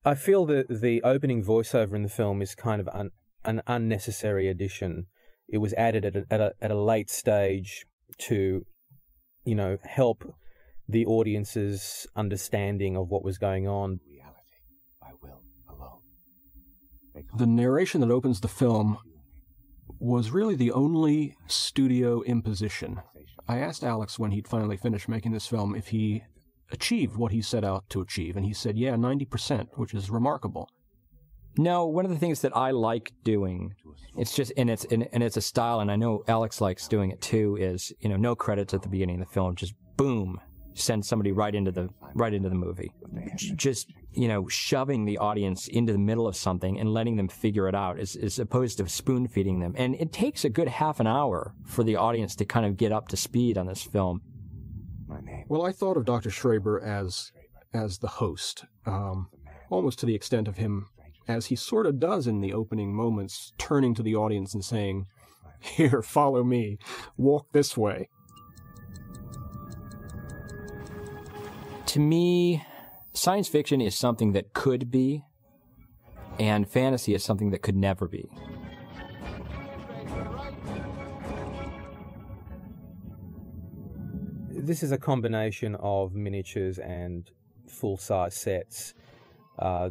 I feel that the opening voiceover in the film is kind of an unnecessary addition. It was added at a late stage to, help the audience's understanding of what was going on. The narration that opens the film was really the only studio imposition. I asked Alex when he'd finally finished making this film if he achieved what he set out to achieve, and he said, yeah, 90%, which is remarkable. No, one of the things that I like doing, it's just, and it's a style, and I know Alex likes doing it too, is, no credits at the beginning of the film, just boom, send somebody right into the movie. Just, shoving the audience into the middle of something and letting them figure it out as opposed to spoon feeding them. And it takes a good half an hour for the audience to kind of get up to speed on this film. Well, I thought of Dr. Schreiber as the host, almost to the extent of him, as he sort of does in the opening moments, turning to the audience and saying, "Here, follow me, walk this way." To me, science fiction is something that could be, and fantasy is something that could never be. This is a combination of miniatures and full-size sets.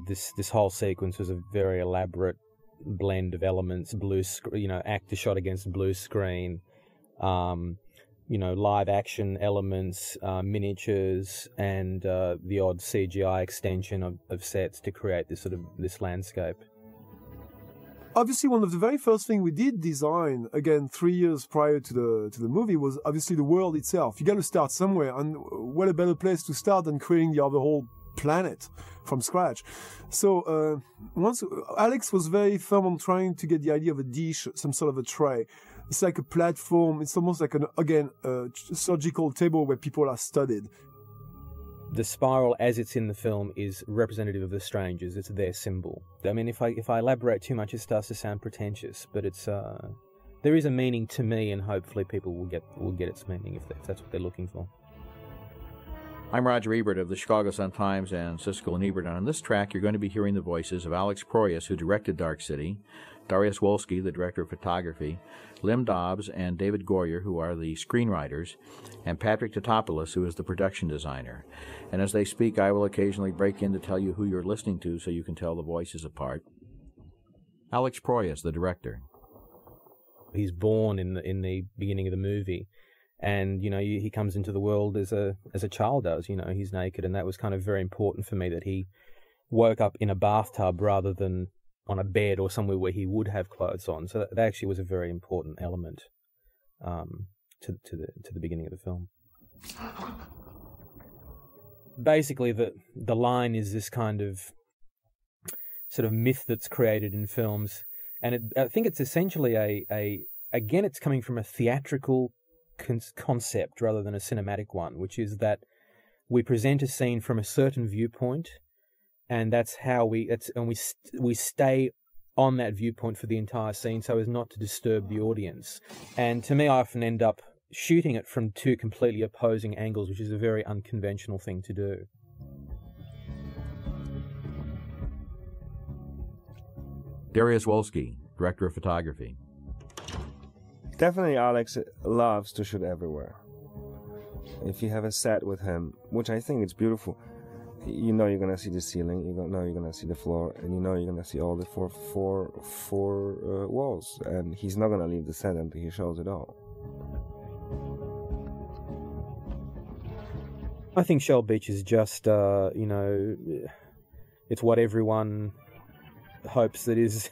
This whole sequence was a very elaborate blend of elements: actor shot against blue screen, live action elements, miniatures, and the odd CGI extension of sets to create this landscape. Obviously, one of the very first things we did design, again, 3 years prior to the movie, was obviously the world itself. You got to start somewhere, and what a better place to start than creating the whole planet from scratch. So once Alex was very firm on trying to get the idea of a dish, some sort of a tray. It's like a platform. It's almost like a surgical table where people are studied. The spiral, as it's in the film, is representative of the strangers. It's their symbol. I mean, if I elaborate too much, it starts to sound pretentious. But it's there is a meaning to me, and hopefully people will get its meaning if that's what they're looking for. I'm Roger Ebert of the Chicago Sun-Times and Siskel and Ebert, and on this track you're going to be hearing the voices of Alex Proyas, who directed Daurq Schity, Dariusz Wolski, the director of photography, Lim Dobbs and David Goyer, who are the screenwriters, and Patrick Tatopoulos, who is the production designer. And as they speak, I will occasionally break in to tell you who you're listening to so you can tell the voices apart. Alex Proyas, the director. He's born in the beginning of the movie, and he comes into the world as a child does. He's naked, and that was kind of very important for me, that he woke up in a bathtub rather than on a bed or somewhere where he would have clothes on. So that actually was a very important element to the beginning of the film. Basically, the line is this kind of sort of myth that's created in films, and I think it's essentially again it's coming from a theatrical concept rather than a cinematic one, which is that we present a scene from a certain viewpoint, and that's how we stay on that viewpoint for the entire scene so as not to disturb the audience. And to me, I often end up shooting it from two completely opposing angles, which is a very unconventional thing to do. Dariusz Wolski, director of photography. Definitely Alex loves to shoot everywhere. If you have a set with him, which I think is beautiful, you're going to see the ceiling, you're going to see the floor, and you're going to see all the four walls. And he's not going to leave the set until he shows it all. I think Shell Beach is just, it's what everyone hopes that is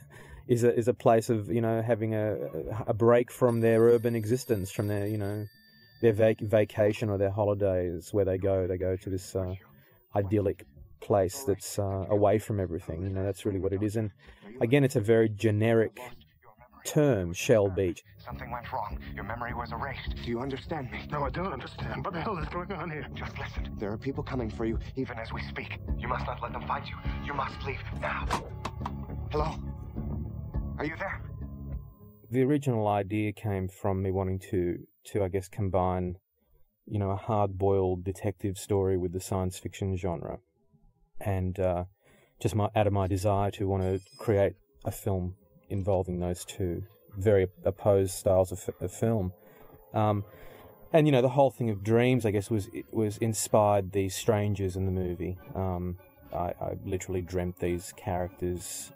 a place of, having a break from their urban existence, from their, their vacation or their holidays, where they go to this idyllic place that's away from everything. That's really what it is. And again, it's a very generic term, Shell Beach. Something went wrong. Your memory was erased. Do you understand me? No, I don't understand. What the hell is going on here? Just listen. There are people coming for you, even as we speak. You must not let them find you. You must leave now. Hello? Are you there? The original idea came from me wanting to I guess, combine, a hard-boiled detective story with the science fiction genre. And just out of my desire to want to create a film involving those two very opposed styles of film. And, you know, the whole thing of dreams, I guess, was inspired these strangers in the movie. I literally dreamt these characters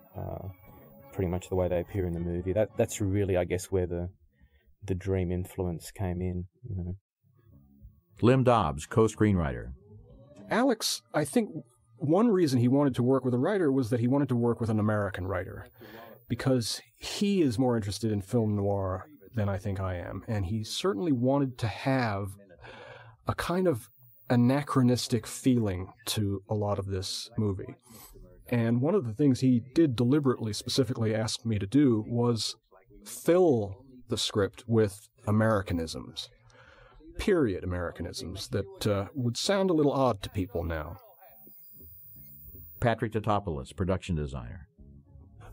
pretty much the way they appear in the movie. That's really, I guess, where the dream influence came in. You know. Lim Dobbs, co-screenwriter. Alex, I think one reason he wanted to work with a writer was that he wanted to work with an American writer, because he is more interested in film noir than I think I am, and he certainly wanted to have a kind of anachronistic feeling to a lot of this movie. And one of the things he did deliberately, specifically ask me to do, was fill the script with Americanisms, period Americanisms, that would sound a little odd to people now. Patrick Tatopoulos, production designer.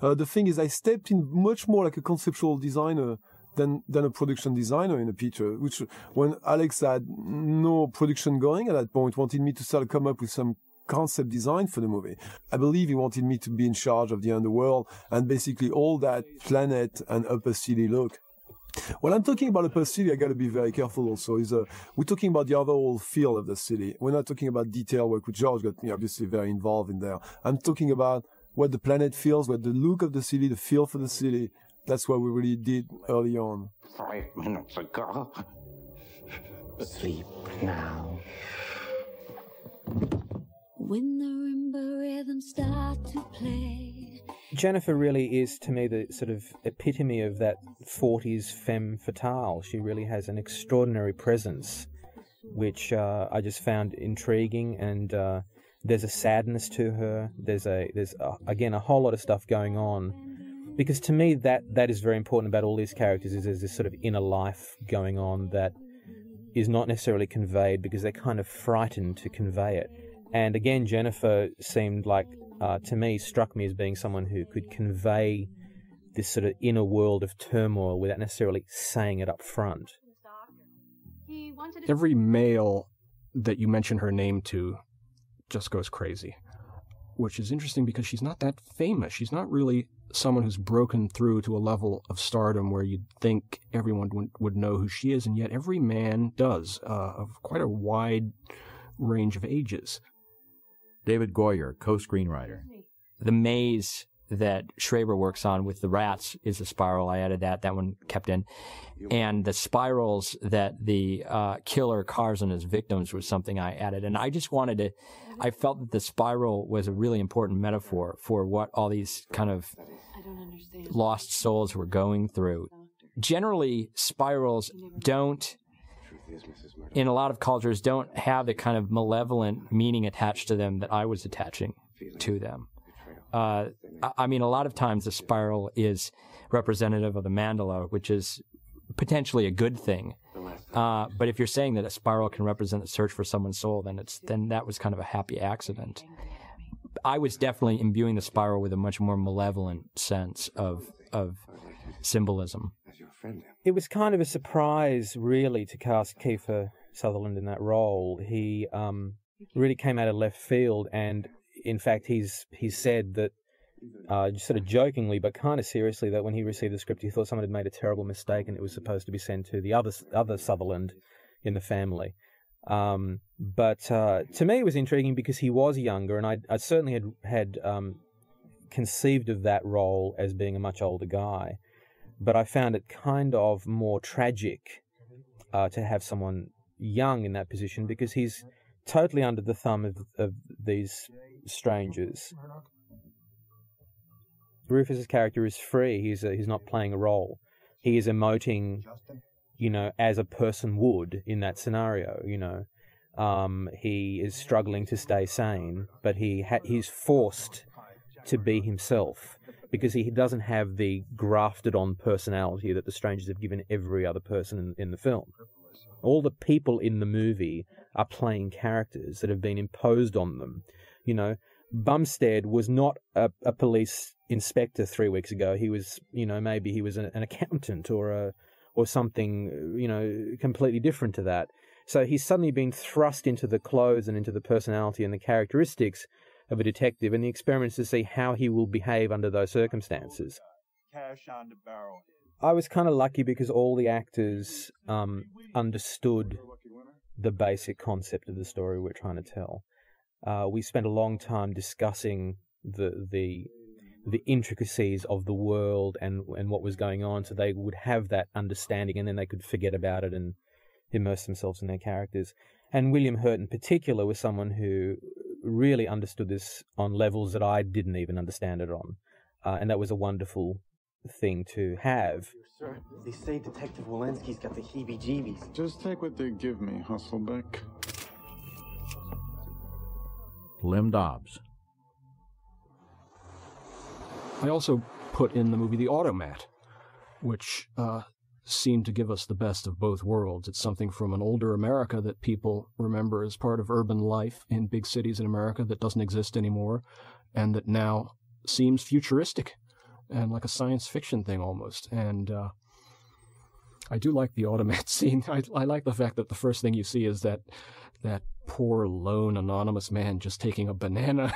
The thing is, I stepped in much more like a conceptual designer than a production designer in a picture, which when Alex had no production going at that point, wanted me to sort of come up with some concept design for the movie. I believe he wanted me to be in charge of the underworld and basically all that planet and upper city look. When I'm talking about upper city, I got to be very careful also. We're talking about the overall feel of the city. We're not talking about detail work, which George got obviously very involved in there. I'm talking about what the planet feels, what the look of the city, the feel for the city. That's what we really did early on. 5 minutes ago. Sleep now. When the marimba rhythms start to play. Jennifer really is, to me, the sort of epitome of that 40s femme fatale. She really has an extraordinary presence, which I just found intriguing, and there's a sadness to her. There's again, a whole lot of stuff going on. Because to me, that is very important about all these characters, is there's this sort of inner life going on that is not necessarily conveyed because they're kind of frightened to convey it. And again, Jennifer seemed like, to me, struck me as being someone who could convey this sort of inner world of turmoil without necessarily saying it up front. Every male that you mention her name to just goes crazy, which is interesting because she's not that famous. She's not really someone who's broken through to a level of stardom where you'd think everyone would know who she is, and yet every man does, of quite a wide range of ages. David Goyer, co-screenwriter. The maze that Schraber works on with the rats is a spiral. I added that. That one kept in. And the spirals that the killer carves on his victims was something I added. And I just wanted to, I felt that the spiral was a really important metaphor for what all these kind of lost souls were going through. Generally, spirals don't, in a lot of cultures, don't have the kind of malevolent meaning attached to them that I was attaching to them. I mean, a lot of times the spiral is representative of the mandala, which is potentially a good thing. But if you're saying that a spiral can represent the search for someone's soul, then that was kind of a happy accident. I was definitely imbuing the spiral with a much more malevolent sense of symbolism. It was kind of a surprise, really, to cast Kiefer Sutherland in that role. He really came out of left field, and in fact, he's said that, sort of jokingly but kind of seriously, that when he received the script, he thought someone had made a terrible mistake and it was supposed to be sent to the other Sutherland in the family. But to me, it was intriguing because he was younger, and I certainly had conceived of that role as being a much older guy. But I found it kind of more tragic to have someone young in that position, because he's totally under the thumb of these strangers. Rufus's character is free. He's not playing a role. He is emoting, as a person would in that scenario. He is struggling to stay sane, but he's forced to be himself because he doesn't have the grafted-on personality that the strangers have given every other person in the film. All the people in the movie are playing characters that have been imposed on them. Bumstead was not a police inspector 3 weeks ago. He was, maybe he was an accountant or something, completely different to that. So he's suddenly been thrust into the clothes and into the personality and the characteristics of a detective, and the experiment is to see how he will behave under those circumstances. Cash on the barrel. I was kind of lucky because all the actors understood the basic concept of the story we're trying to tell. We spent a long time discussing the intricacies of the world and what was going on, so they would have that understanding, and then they could forget about it and immerse themselves in their characters. And William Hurt in particular was someone who really understood this on levels that I didn't even understand it on, and that was a wonderful thing to have. Sir, they say Detective Walensky's got the heebie-jeebies. Just take what they give me, Hustleback. Lim Dobbs. I also put in the movie The Automat, which seemed to give us the best of both worlds. It's something from an older America that people remember as part of urban life in big cities in America that doesn't exist anymore, and that now seems futuristic and like a science fiction thing almost. And I do like the Automat scene. I like the fact that the first thing you see is that poor, lone, anonymous man just taking a banana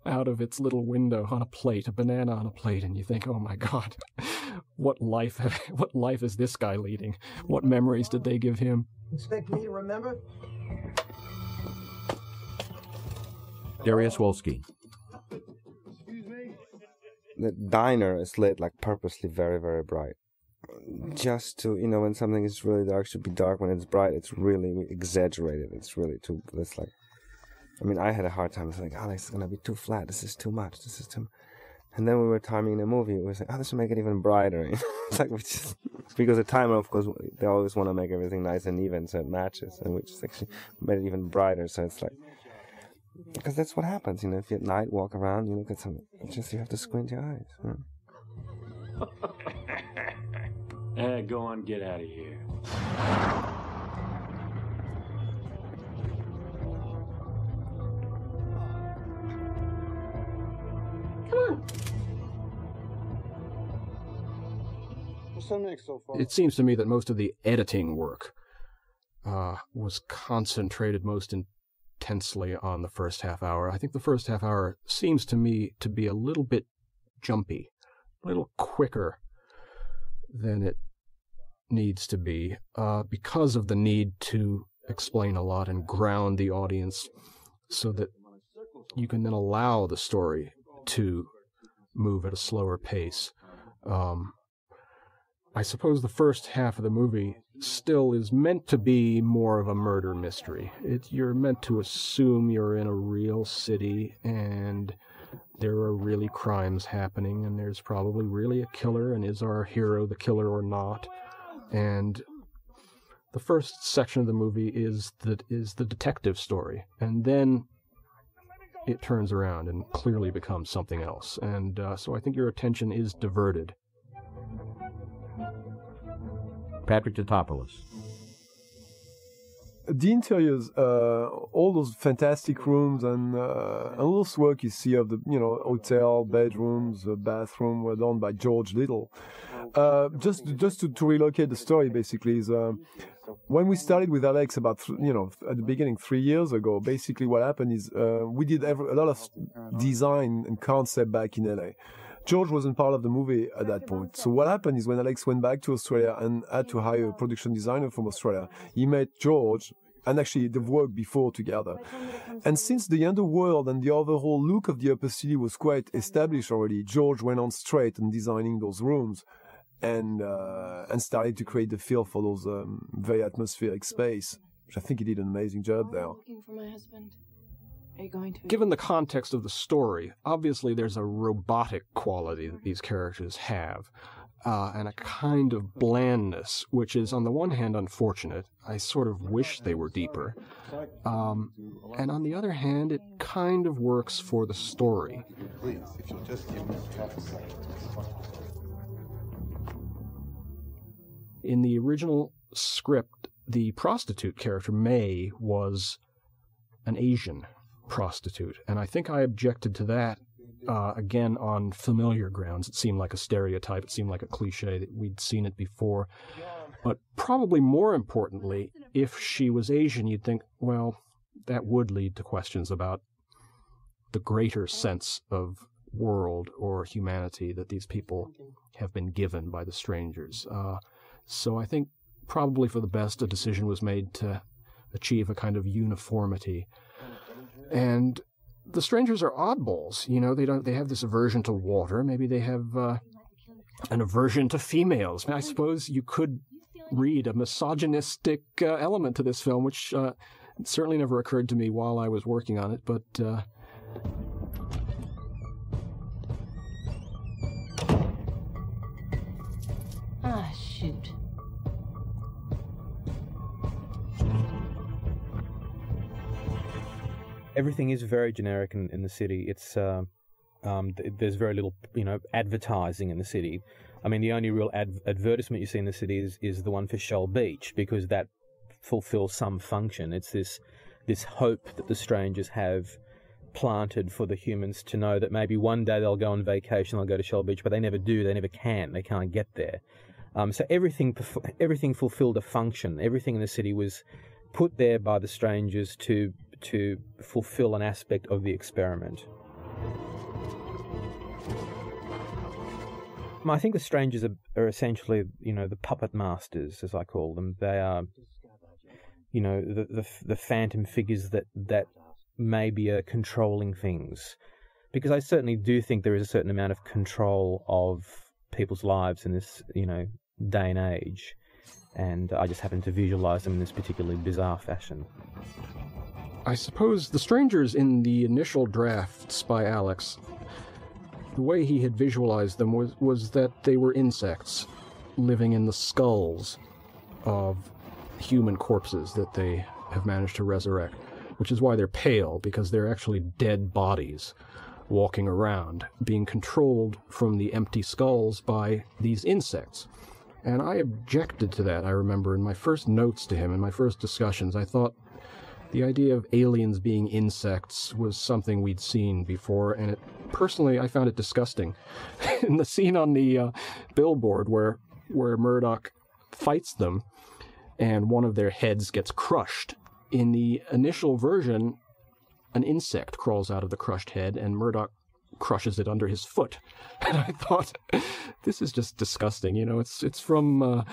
out of its little window on a plate, a banana on a plate, and you think, oh my God, what life is this guy leading? What memories did they give him? Expect me to remember? Darius Wolski. The diner is lit like purposely very, very bright. Just to, when something is really dark, it should be dark. When it's bright, it's really exaggerated. It's like, I had a hard time. It's like, Alex, it's going to be too flat. This is too much. And then we were timing the movie. We were like, this will make it even brighter. It's like, because the timer, of course, they always want to make everything nice and even so it matches. And we just actually made it even brighter. So it's like, because that's what happens, if you at night walk around, you look at something, you have to squint your eyes. Go on, get out of here. Come on. What's that make so far? It seems to me that most of the editing work was concentrated most intensely on the first half hour. I think the first half hour seems to me to be a little bit jumpy, a little quicker than it needs to be, because of the need to explain a lot and ground the audience so that you can then allow the story to move at a slower pace. I suppose the first half of the movie still is meant to be more of a murder mystery. You're meant to assume you're in a real city and there are really crimes happening and there's probably really a killer, and is our hero the killer or not? And the first section of the movie is the detective story, and then it turns around and clearly becomes something else. And so I think your attention is diverted. Patrick Tatopoulos. The interiors, all those fantastic rooms and all those work you see of the hotel bedrooms, bathroom were done by George Little. Just to relocate the story, basically, is when we started with Alex about at the beginning 3 years ago. Basically, what happened is we did a lot of design and concept back in LA. George wasn't part of the movie at that point. So what happened is when Alex went back to Australia and had to hire a production designer from Australia, he met George, and actually they've worked before together. And since the underworld and the overall look of the upper city was quite established already, George went on straight in designing those rooms and started to create the feel for those very atmospheric space, which I think he did an amazing job there. Looking for my husband. Are you going to? Given the context of the story, obviously there's a robotic quality that these characters have, and a kind of blandness, which is on the one hand unfortunate. I sort of wish they were deeper. And on the other hand, it kind of works for the story. Please, if you'll just give me half a second. In the original script, the prostitute character, May, was an Asian prostitute, and I think I objected to that again on familiar grounds. It seemed like a stereotype, it seemed like a cliche, that we'd seen it before. But probably more importantly, if she was Asian, you'd think, well, that would lead to questions about the greater sense of world or humanity that these people have been given by the strangers. So I think probably for the best a decision was made to achieve a kind of uniformity. And the strangers are oddballs, you know, they have this aversion to water. Maybe they have an aversion to females. I suppose you could read a misogynistic element to this film, which certainly never occurred to me while I was working on it, but shoot. Everything is very generic in the city. It's there's very little, you know, advertising in the city. I mean, the only real advertisement you see in the city is the one for Shell Beach, because that fulfills some function. It's this hope that the strangers have planted for the humans to know that maybe one day they'll go on vacation, they'll go to Shell Beach, but they never do. They never can. They can't get there. So everything fulfilled a function. Everything in the city was put there by the strangers to fulfill an aspect of the experiment. I think the strangers are essentially, you know, the puppet masters, as I call them. They are, you know, the phantom figures that maybe are controlling things. Because I certainly do think there is a certain amount of control of people's lives in this, you know, day and age. And I just happen to visualize them in this particularly bizarre fashion. I suppose the strangers in the initial drafts by Alex, the way he had visualized them was that they were insects living in the skulls of human corpses that they have managed to resurrect, which is why they're pale, because they're actually dead bodies walking around, being controlled from the empty skulls by these insects. And I objected to that, I remember, in my first notes to him, in my first discussions. I thought the idea of aliens being insects was something we'd seen before, and personally, I found it disgusting. In the scene on the billboard where Murdoch fights them, and one of their heads gets crushed, in the initial version, an insect crawls out of the crushed head, and Murdoch crushes it under his foot. And I thought, this is just disgusting. You know, it's from a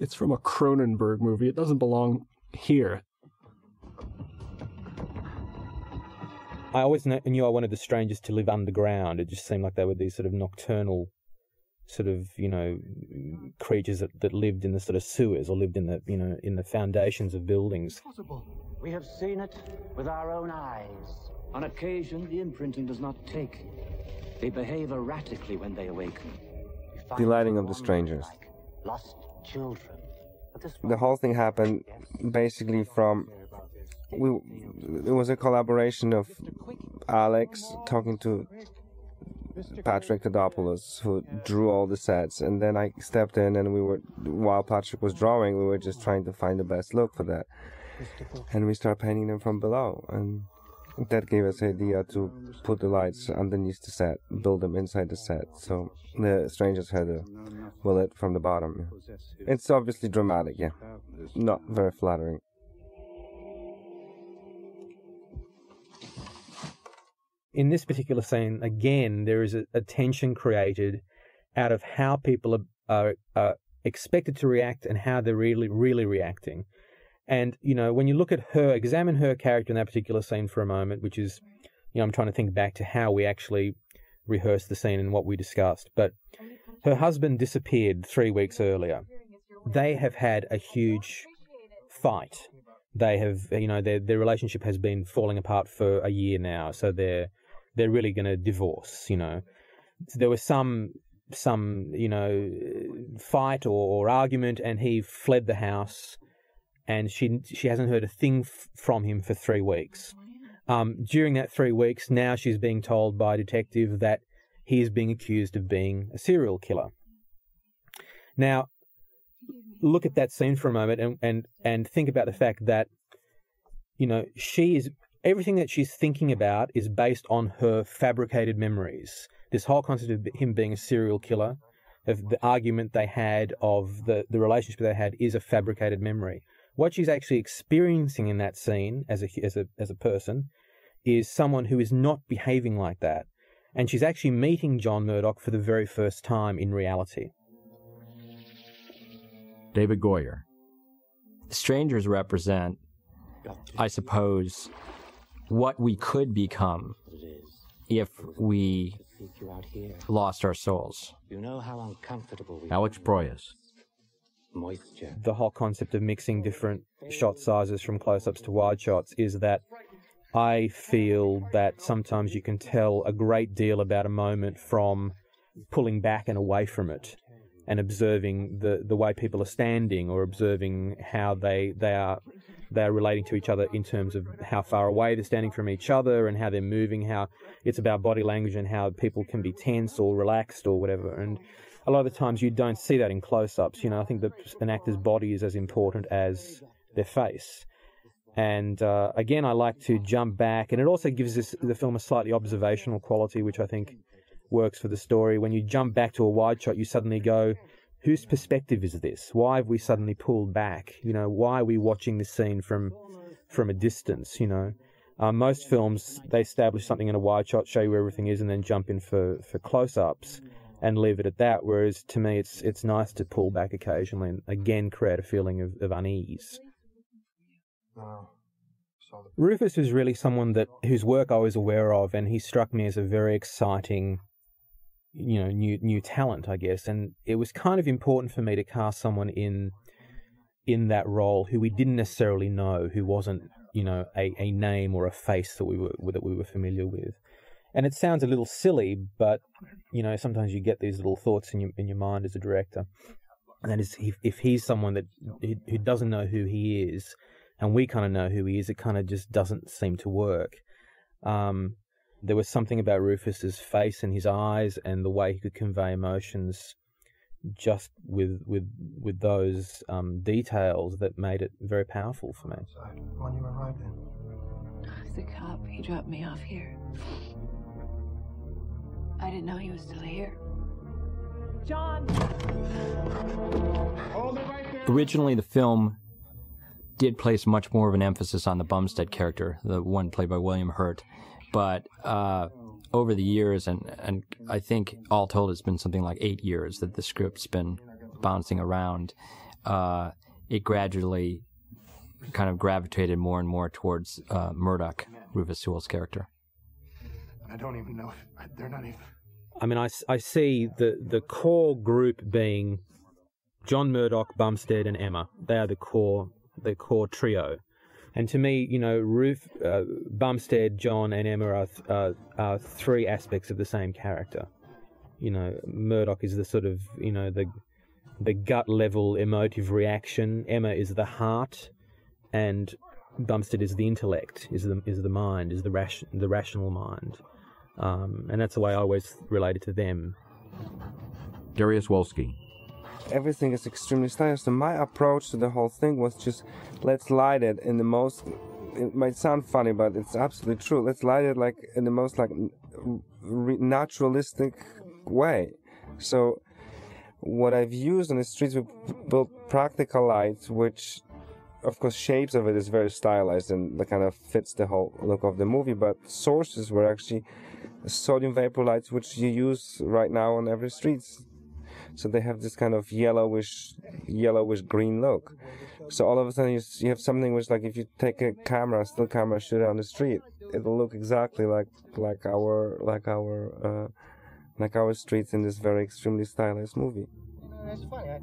Cronenberg movie. It doesn't belong here. I always knew I wanted the strangers to live underground. It just seemed like they were these sort of nocturnal, sort of, you know, creatures that lived in the sort of sewers or lived in the, you know, in the foundations of buildings. We have seen it with our own eyes. On occasion, the imprinting does not take. They behave erratically when they awaken. The lighting of the strangers. Lost children. The whole thing happened basically from... It was a collaboration of Alex talking to Patrick Tadopoulos, who drew all the sets, and then I stepped in, and while Patrick was drawing, we were just trying to find the best look for that. And we started painting them from below, and that gave us the idea to put the lights underneath the set, build them inside the set, so the strangers had a bullet from the bottom. It's obviously dramatic, yeah. Not very flattering. In this particular scene, again, there is a tension created out of how people are expected to react and how they're really reacting. And, you know, when you look at her, examine her character in that particular scene for a moment, which is, you know, I'm trying to think back to how we actually rehearsed the scene and what we discussed. But her husband disappeared 3 weeks earlier. They have had a huge fight. They have, you know, their relationship has been falling apart for a year now, so they're really going to divorce, you know. There was some you know, fight or argument, and he fled the house, and she hasn't heard a thing from him for 3 weeks. During that 3 weeks, now she's being told by a detective that he is being accused of being a serial killer. Now, look at that scene for a moment and think about the fact that, you know, everything that she's thinking about is based on her fabricated memories. This whole concept of him being a serial killer, of the argument they had, of the relationship they had, is a fabricated memory. What she's actually experiencing in that scene as a person is someone who is not behaving like that. And she's actually meeting John Murdoch for the very first time in reality. David Goyer. Strangers represent, I suppose, what we could become if we lost our souls. You know how uncomfortable we Alex Proyas. Moisture. The whole concept of mixing different shot sizes from close-ups to wide shots is that I feel that sometimes you can tell a great deal about a moment from pulling back and away from it and observing the way people are standing, or observing how they are relating to each other in terms of how far away they're standing from each other and how they're moving, how it's about body language and how people can be tense or relaxed or whatever. And a lot of the times you don't see that in close-ups. You know, I think that an actor's body is as important as their face. And again, I like to jump back, and it also gives the film a slightly observational quality, which I think works for the story. When you jump back to a wide shot, you suddenly go, whose perspective is this? Why have we suddenly pulled back? You know, why are we watching this scene from a distance, you know? Most films, they establish something in a wide shot, show you where everything is, and then jump in for close-ups and leave it at that, whereas to me it's nice to pull back occasionally and again create a feeling of unease. Rufus was really someone whose work I was aware of, and he struck me as a very exciting, you know, new talent, I guess. And it was kind of important for me to cast someone in that role who we didn't necessarily know, who wasn't, you know, a name or a face that we were familiar with. And it sounds a little silly, but you know, sometimes you get these little thoughts in your mind as a director, and that is if he's someone who doesn't know who he is, and we kind of know who he is, it kind of just doesn't seem to work. There was something about Rufus's face and his eyes and the way he could convey emotions, just with those details, that made it very powerful for me. When you arrived in? The cop, he dropped me off here. I didn't know he was still here. John! Hold it right there. Originally, the film did place much more of an emphasis on the Bumstead character, the one played by William Hurt. But over the years, and I think all told it's been something like 8 years that the script's been bouncing around, it gradually kind of gravitated more and more towards Murdoch, Rufus Sewell's character. I don't even know if they're not even... I mean, I see the core group being John Murdoch, Bumstead, and Emma. They are the core trio. And to me, you know, Bumstead, John, and Emma are three aspects of the same character. You know, Murdoch is the sort of, you know, the gut level emotive reaction. Emma is the heart, and Bumstead is the intellect, is the mind, is the rational mind. And that's the way I always related to them. Darius Wolski. Everything is extremely stylish. So my approach to the whole thing was just, let's light it in the most, it might sound funny, but it's absolutely true. Let's light it like in the most like naturalistic way. So what I've used on the streets, we built practical lights, which of course shapes of it is very stylized and that kind of fits the whole look of the movie, but sources were actually sodium vapor lights, which you use right now on every street. So they have this kind of yellowish green look. So all of a sudden you have something which, like, if you take a still camera, shoot it on the street, it'll look exactly like our streets in this very extremely stylized movie. That's funny. I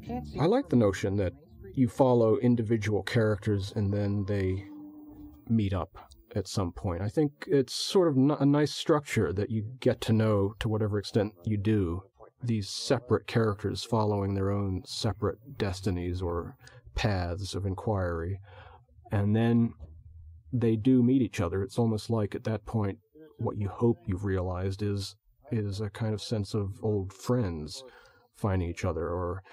can't see. I like the notion that you follow individual characters and then they meet up at some point. I think it's sort of a nice structure that you get to know, to whatever extent you do, these separate characters following their own separate destinies or paths of inquiry. And then they do meet each other. It's almost like at that point what you hope you've realized is a kind of sense of old friends finding each other, or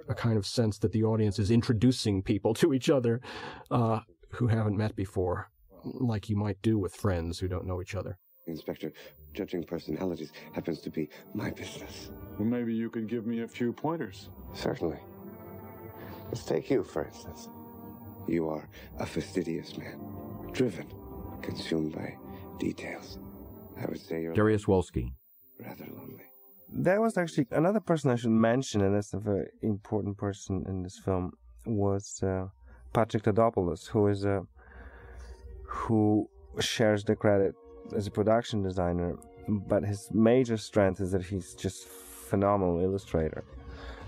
a kind of sense that the audience is introducing people to each other who haven't met before, like you might do with friends who don't know each other. Inspector, judging personalities happens to be my business. Well, maybe you could give me a few pointers. Certainly. Let's take you, for instance. You are a fastidious man, driven, consumed by details. I would say you're Daurq Wolski. rather lonely. There was actually another person I should mention, and that's a very important person in this film, was Patrick Todopoulos, who shares the credit as a production designer, but his major strength is that he's just phenomenal illustrator.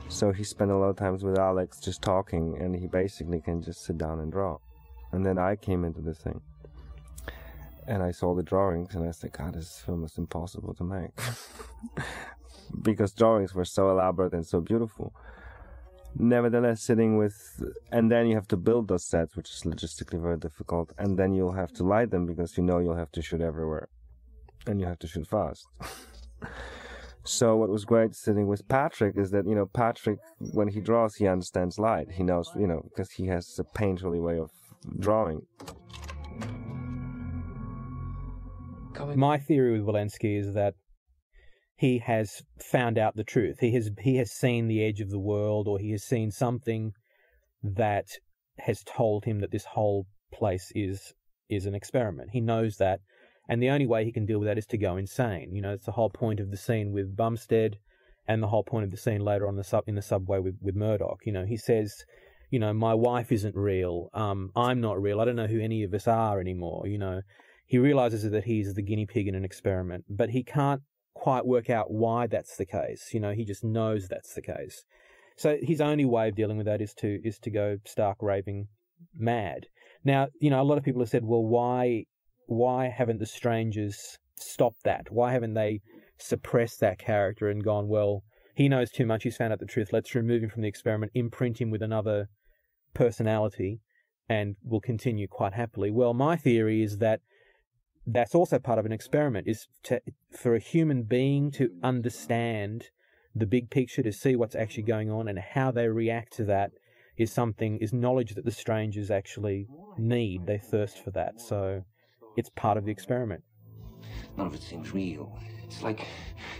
So he spent a lot of times with Alex just talking, and he basically can just sit down and draw. And then I came into the thing, and I saw the drawings, and I said, God, this film is impossible to make. Because drawings were so elaborate and so beautiful. Nevertheless, sitting with, and then you have to build those sets, which is logistically very difficult, and then you'll have to light them because you know you'll have to shoot everywhere, and you have to shoot fast. So what was great sitting with Patrick is that, Patrick, when he draws, he understands light. He knows, because he has a painterly way of drawing. My theory with Wolanski is that he has found out the truth. He has seen the edge of the world, or he has seen something that has told him that this whole place is an experiment. He knows that, and the only way he can deal with that is to go insane. It's the whole point of the scene with Bumstead, and the whole point of the scene later on in the subway with Murdoch. He says, my wife isn't real. I'm not real. I don't know who any of us are anymore. He realizes that he's the guinea pig in an experiment, but he can't quite work out why that's the case. He just knows that's the case. So his only way of dealing with that is to go stark raving mad. Now, a lot of people have said, well, why haven't the strangers stopped that? Why haven't they suppressed that character and gone, well, he knows too much, he's found out the truth, let's remove him from the experiment, imprint him with another personality, and we'll continue quite happily. Well, my theory is that that's also part of an experiment, is for a human being to understand the big picture, to see what's actually going on, and how they react to that is knowledge that the strangers actually need. They thirst for that. So it's part of the experiment. None of it seems real. It's like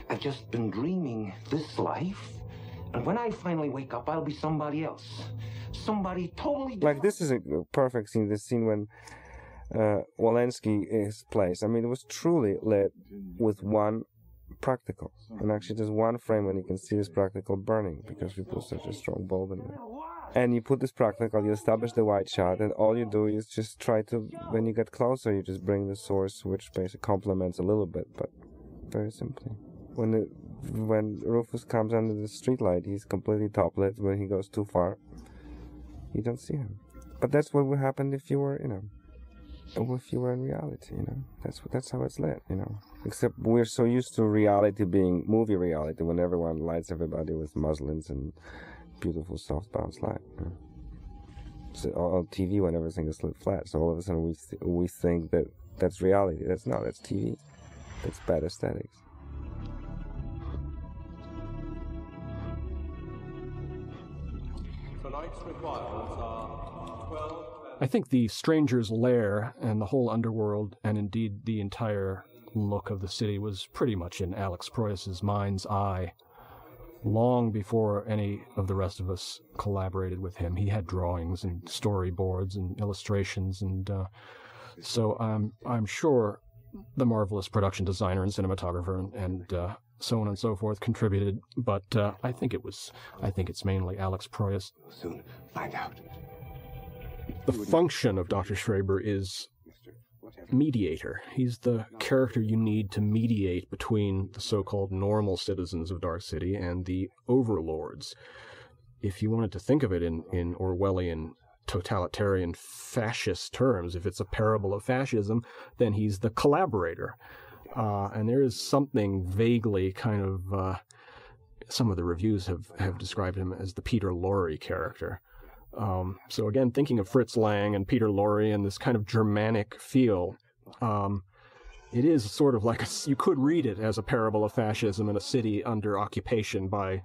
I've just been dreaming this life, and when I finally wake up, I'll be somebody else. Somebody totally different. Like, this is a perfect scene, this scene when Wolanski is placed. I mean, it was truly lit with one practical. And actually, there's one frame when you can see this practical burning because we put such a strong bulb in there. And you put this practical, you establish the wide shot, and all you do is just try to, when you get closer, you just bring the source, which basically complements a little bit, but very simply. When Rufus comes under the streetlight, he's completely top-lit. When he goes too far, you don't see him. But that's what would happen if you were, if you were in reality, That's how it's lit, Except we're so used to reality being movie reality, when everyone lights everybody with muslins and beautiful soft bounce light. So on TV, when everything is lit flat, so all of a sudden we think that that's reality. That's TV. That's bad aesthetics. Tonight's requirements are 12... I think the stranger's lair and the whole underworld, and indeed the entire look of the city, was pretty much in Alex Proyas's mind's eye long before any of the rest of us collaborated with him. He had drawings and storyboards and illustrations, and so I'm sure the marvelous production designer and cinematographer and so on and so forth contributed, but I think it's mainly Alex Proyas. Soon find out. The function of Dr. Schreber is mediator. He's the character you need to mediate between the so-called normal citizens of Daurq City and the overlords. If you wanted to think of it in Orwellian totalitarian fascist terms, if it's a parable of fascism, then he's the collaborator. And there is something vaguely kind of, some of the reviews have described him as the Peter Lorre character. So again, thinking of Fritz Lang and Peter Lorre and this kind of Germanic feel, it is sort of like you could read it as a parable of fascism in a city under occupation by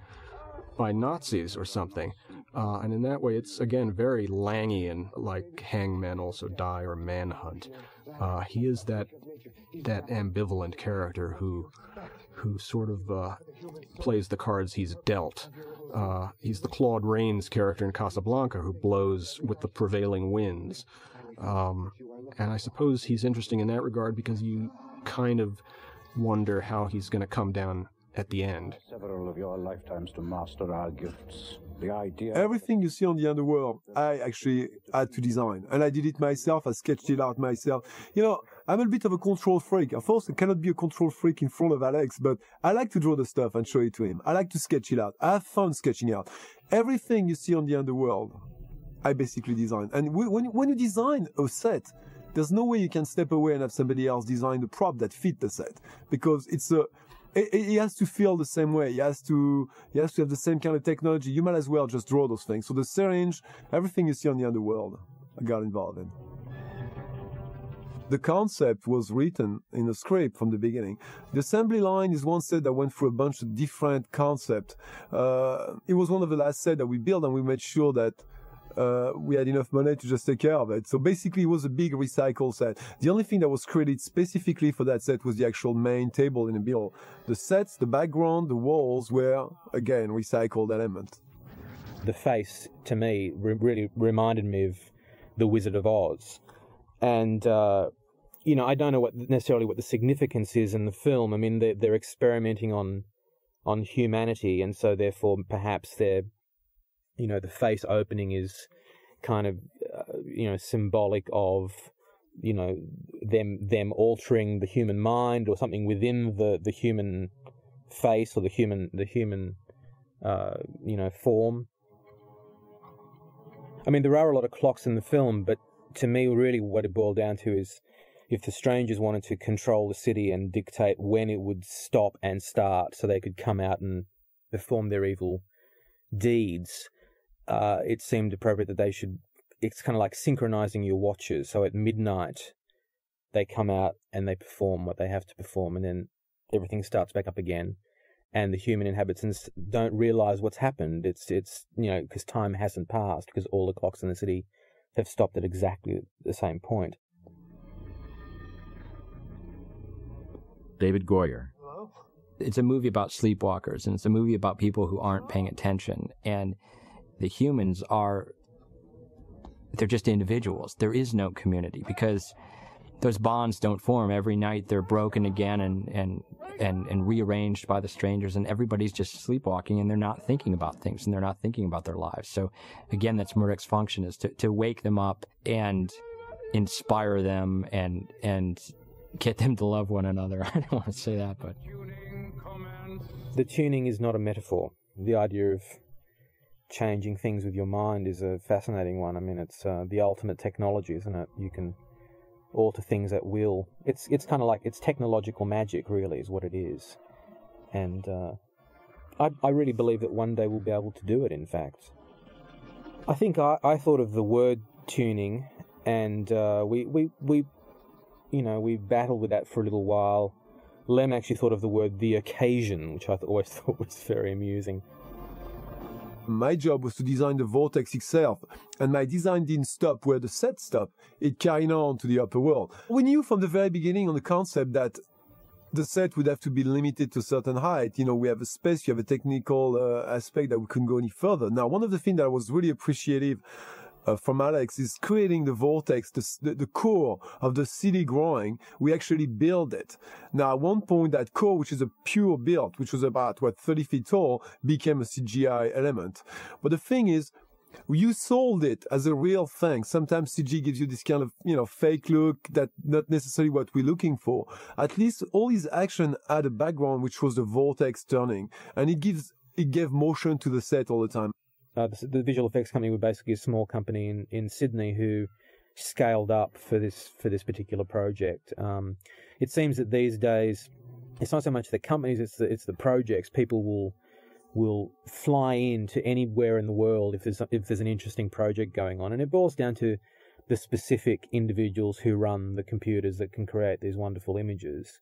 Nazis or something. And in that way, it's again very Langian, like Hang Men Also Die or Manhunt. He is that ambivalent character who sort of plays the cards he's dealt. He's the Claude Rains character in Casablanca who blows with the prevailing winds. And I suppose he's interesting in that regard because you kind of wonder how he's going to come down at the end. Several of your lifetimes to master our gifts. The idea... Everything you see on the underworld, I actually had to design. And I did it myself, I sketched it out myself. You know, I'm a bit of a control freak. Of course, I cannot be a control freak in front of Alex, but I like to draw the stuff and show it to him. I like to sketch it out. I have fun sketching out. Everything you see on the underworld, I basically design. And when you design a set, there's no way you can step away and have somebody else design the prop that fit the set, because it has to feel the same way. He has to have the same kind of technology. You might as well just draw those things. So the syringe, everything you see on the underworld, I got involved in. The concept was written in the script from the beginning. The assembly line is one set that went through a bunch of different concepts. It was one of the last sets that we built, and we made sure that we had enough money to just take care of it. So basically, it was a big recycle set. The only thing that was created specifically for that set was the actual main table in the middle. The sets, the background, the walls were, again, recycled elements. The face, to me, really reminded me of The Wizard of Oz. And, you know, I don't know necessarily what the significance is in the film. I mean, they're experimenting on humanity, and so therefore perhaps they're, you know, the face opening is kind of, you know, symbolic of, you know, them altering the human mind or something within the human face or the human you know, form. I mean, there are a lot of clocks in the film, but to me, really what it boiled down to is if the strangers wanted to control the city and dictate when it would stop and start so they could come out and perform their evil deeds, it seemed appropriate that they should, it's kind of like synchronizing your watches. So at midnight, they come out and they perform what they have to perform, and then everything starts back up again. And the human inhabitants don't realize what's happened. It's you know, because time hasn't passed, because all the clocks in the city have stopped at exactly the same point. David Goyer. It's a movie about sleepwalkers, and it's a movie about people who aren't paying attention. And the humans they're just individuals. There is no community, because those bonds don't form. Every night they're broken again and rearranged by the strangers, and everybody's just sleepwalking, and they're not thinking about things, and they're not thinking about their lives. So again, that's Murdoch's function, is to wake them up and inspire them and get them to love one another. I don't want to say that, but the tuning is not a metaphor. The idea of changing things with your mind is a fascinating one. I mean, it's the ultimate technology, isn't it? You can alter things at will. It's kind of like, it's technological magic, really, is what it is. And I really believe that one day we'll be able to do it, in fact. I think I thought of the word tuning, and we you know, we battled with that for a little while. Lem actually thought of the word the occasion, which I always thought was very amusing. My job was to design the vortex itself, and my design didn't stop where the set stopped. It carried on to the upper world. We knew from the very beginning on the concept that the set would have to be limited to a certain height. You know, we have a space, you have a technical aspect that we couldn't go any further. Now, one of the things that I was really appreciative from Alex is creating the vortex, the core of the city growing. We actually build it. Now, at one point, that core, which is a pure build, which was about, 30 feet tall, became a CGI element. But the thing is, you sold it as a real thing. Sometimes CG gives you this kind of, you know, fake look that not necessarily what we're looking for. At least all his action had a background, which was the vortex turning, and it gave motion to the set all the time. The visual effects company were basically a small company in Sydney who scaled up for this particular project. It seems that these days it's not so much the companies, it's the projects. People will fly in to anywhere in the world if there's an interesting project going on, and it boils down to the specific individuals who run the computers that can create these wonderful images.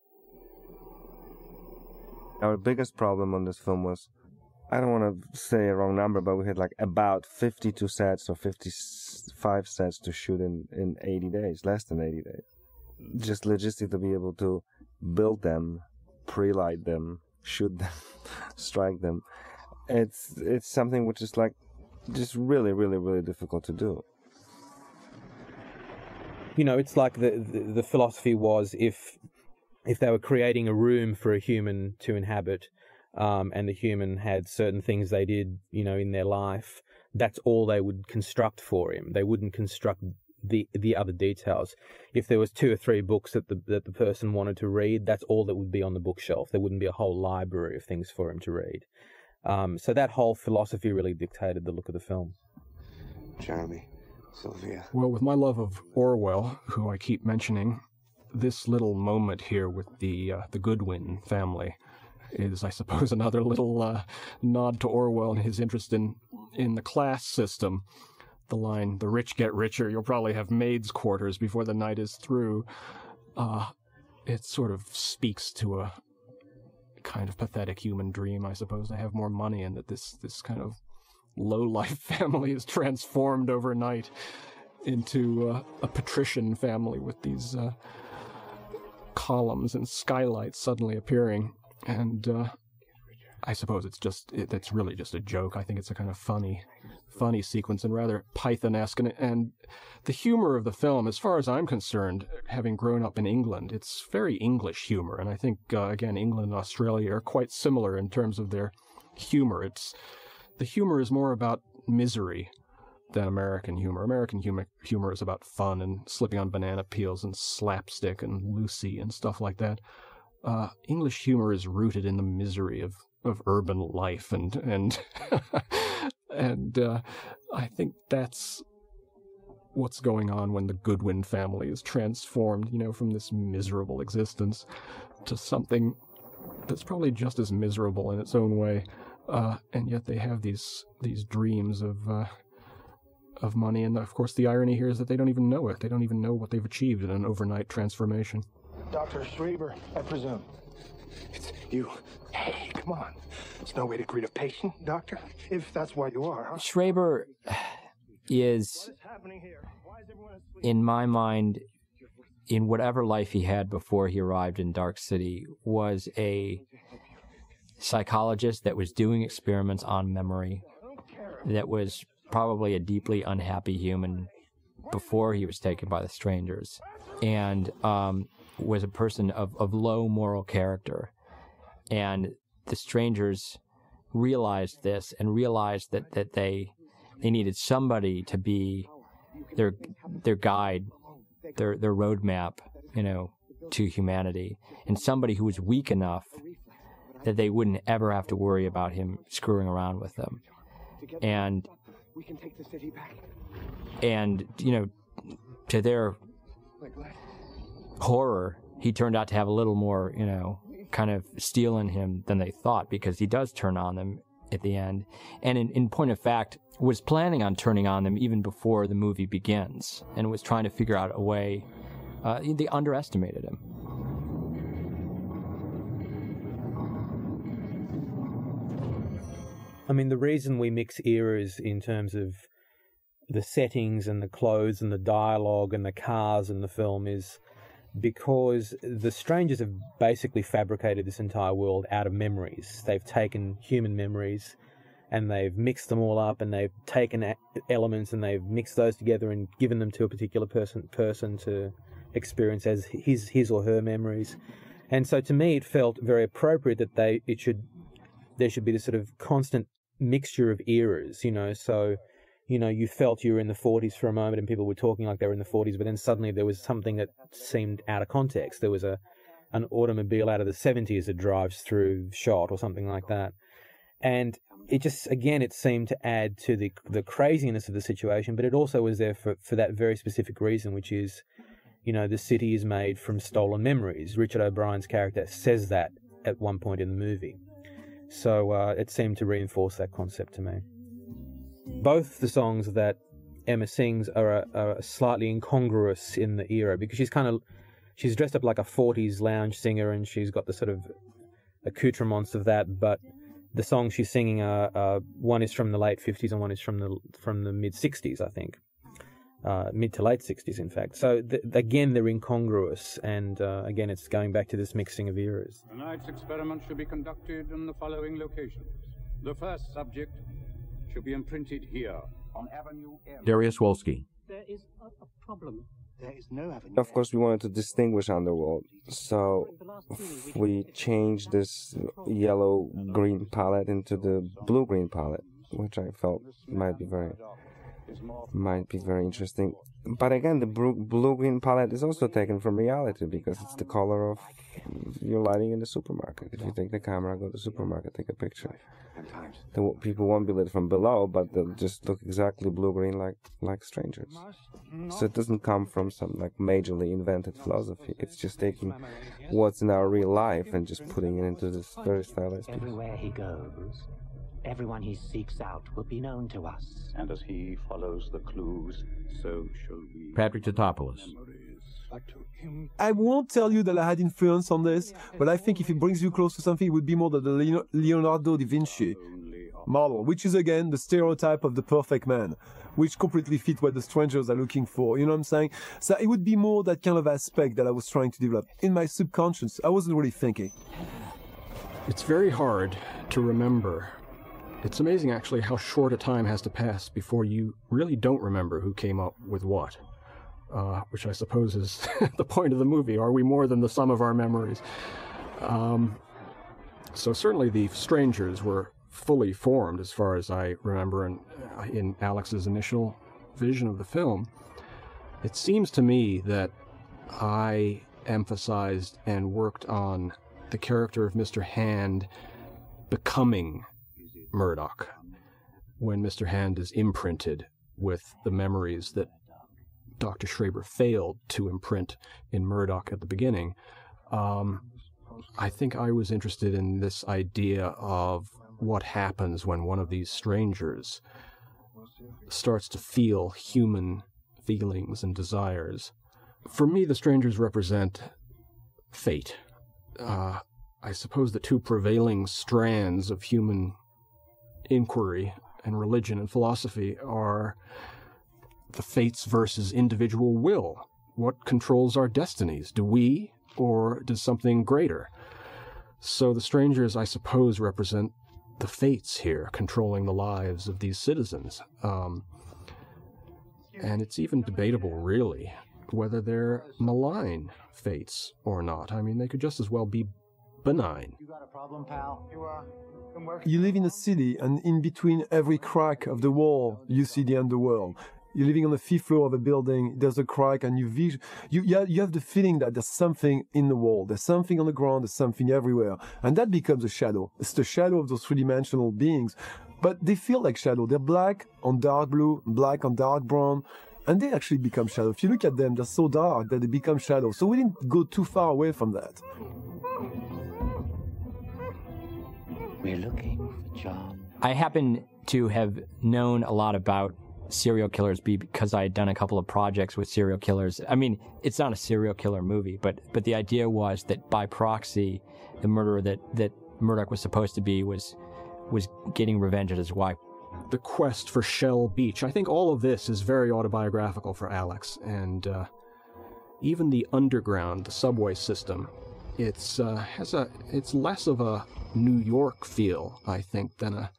Our biggest problem on this film was, I don't want to say a wrong number, but we had like about 52 sets or 55 sets to shoot in 80 days, less than 80 days. Just logistic to be able to build them, pre-light them, shoot them, strike them. It's something which is like just really, really, really difficult to do. it's like the philosophy was if they were creating a room for a human to inhabit, and the human had certain things they did, in their life, that's all they would construct for him. They wouldn't construct the other details. If there was 2 or 3 books that the person wanted to read, that's all that would be on the bookshelf. There wouldn't be a whole library of things for him to read. So that whole philosophy really dictated the look of the film. Jeremy, Sylvia. Well, with my love of Orwell, who I keep mentioning, this little moment here with the Goodwin family is, I suppose, another little nod to Orwell and his interest in the class system. The line, "The rich get richer, you'll probably have maids' quarters before the night is through." It sort of speaks to a kind of pathetic human dream, I suppose, to have more money, and that this kind of low-life family is transformed overnight into a patrician family with these columns and skylights suddenly appearing. And I suppose it's really just a joke. I think it's a kind of funny sequence and rather Python-esque. And the humor of the film, as far as I'm concerned, having grown up in England, it's very English humor. And I think, again, England and Australia are quite similar in terms of their humor. The humor is more about misery than American humor. American humor is about fun and slipping on banana peels and slapstick and Lucy and stuff like that. English humor is rooted in the misery of urban life, and and I think that's what's going on when the Goodwin family is transformed, from this miserable existence to something that's probably just as miserable in its own way, and yet they have these dreams of money. And of course, the irony here is that they don't even know it. They don't even know what they've achieved in an overnight transformation. Dr. Schreiber, I presume. It's you. Hey, come on. It's no way to greet a patient, doctor, if that's why you are, huh? Schreiber is, in my mind, in whatever life he had before he arrived in Daurq City, was a psychologist that was doing experiments on memory, that was probably a deeply unhappy human before he was taken by the strangers, and was a person of low moral character. And the strangers realized this and realized that they needed somebody to be their guide, their roadmap, to humanity, and somebody who was weak enough that they wouldn't ever have to worry about him screwing around with them. And to their horror, he turned out to have a little more, kind of steel in him than they thought, because he does turn on them at the end. And in point of fact, was planning on turning on them even before the movie begins, and was trying to figure out a way. They underestimated him. I mean, the reason we mix eras in terms of the settings and the clothes and the dialogue and the cars in the film is because the strangers have basically fabricated this entire world out of memories. They've taken human memories and they've mixed them all up, and they've taken elements and they've mixed those together and given them to a particular person to experience as his or her memories. And so to me it felt very appropriate that there should be this sort of constant mixture of eras, so you felt you were in the 40s for a moment and people were talking like they were in the 40s, but then suddenly there was something that seemed out of context. There was an automobile out of the 70s that drives through shot or something like that. And it just, again, it seemed to add to the craziness of the situation, but it also was there for that very specific reason, which is, the city is made from stolen memories. Richard O'Brien's character says that at one point in the movie. So it seemed to reinforce that concept to me. Both the songs that Emma sings are slightly incongruous in the era, because she's dressed up like a 40s lounge singer and she's got the sort of accoutrements of that, but the songs she's singing are one is from the late 50s and one is from the mid 60s, I think. Mid to late 60s, in fact. So again, they're incongruous, and again, it's going back to this mixing of eras. Tonight's experiment should be conducted in the following locations. The first subject should be imprinted here on Avenue M. Daurq Wolski. There is a problem. Of course, we wanted to distinguish Underworld, so we changed this yellow-green palette into the blue-green palette, which I felt might be very interesting. But again, the blue-green palette is also taken from reality because it's the color of your lighting in the supermarket. If you take the camera, go to the supermarket, take a picture. The people won't be lit from below, but they'll just look exactly blue-green like strangers. So it doesn't come from some like majorly invented philosophy. It's just taking what's in our real life and just putting it into this very stylized piece. Everywhere he goes, everyone he seeks out will be known to us. And as he follows the clues, so shall we. Patrick Tatopoulos. I won't tell you that I had influence on this, but I think if it brings you close to something, it would be more the Leonardo da Vinci model, which is again the stereotype of the perfect man, which completely fit what the strangers are looking for. You know what I'm saying? So it would be more that kind of aspect that I was trying to develop. In my subconscious, I wasn't really thinking. It's very hard to remember. It's amazing actually how short a time has to pass before you really don't remember who came up with what. Which I suppose is the point of the movie. Are we more than the sum of our memories? So certainly the strangers were fully formed as far as I remember in Alex's initial vision of the film. It seems to me that I emphasized and worked on the character of Mr. Hand becoming Murdoch when Mr. Hand is imprinted with the memories that Dr. Schreiber failed to imprint in Murdoch at the beginning. I think I was interested in this idea of what happens when one of these strangers starts to feel human feelings and desires. For me, the strangers represent fate. I suppose the two prevailing strands of human inquiry and religion and philosophy are the fates versus individual will. What controls our destinies? Do we, or does something greater? So the strangers, I suppose, represent the fates here, controlling the lives of these citizens. And it's even debatable, really, whether they're malign fates or not. I mean, they could just as well be benign. You got a problem, pal? You live in a city, and in between every crack of the wall, you see the underworld. You're living on the 5th floor of a building, there's a crack, and you have the feeling that there's something in the wall, there's something on the ground, there's something everywhere. And that becomes a shadow. It's the shadow of those three-dimensional beings. But they feel like shadow. They're black on dark blue, black on dark brown, and they actually become shadow. If you look at them, they're so dark that they become shadow. So we didn't go too far away from that. We're looking for John. I happen to have known a lot about serial killers because I had done a couple of projects with serial killers. I mean, it's not a serial killer movie, but the idea was that by proxy, the murderer that Murdoch was supposed to be was getting revenge at his wife. The quest for Shell Beach. I think all of this is very autobiographical for Alex, and even the underground, the subway system, it's less of a New York feel, I think, than a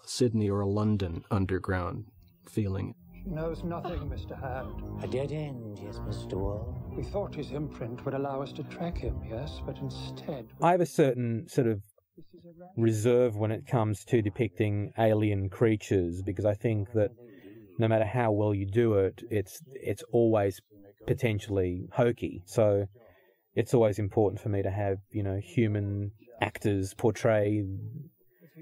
Sydney or a London underground feeling. She knows nothing, Mr. Hand. A dead end, yes, Mr. Wall. We thought his imprint would allow us to track him, yes, but instead... I have a certain sort of reserve when it comes to depicting alien creatures, because I think that no matter how well you do it, it's always potentially hokey. So it's always important for me to have, human actors portray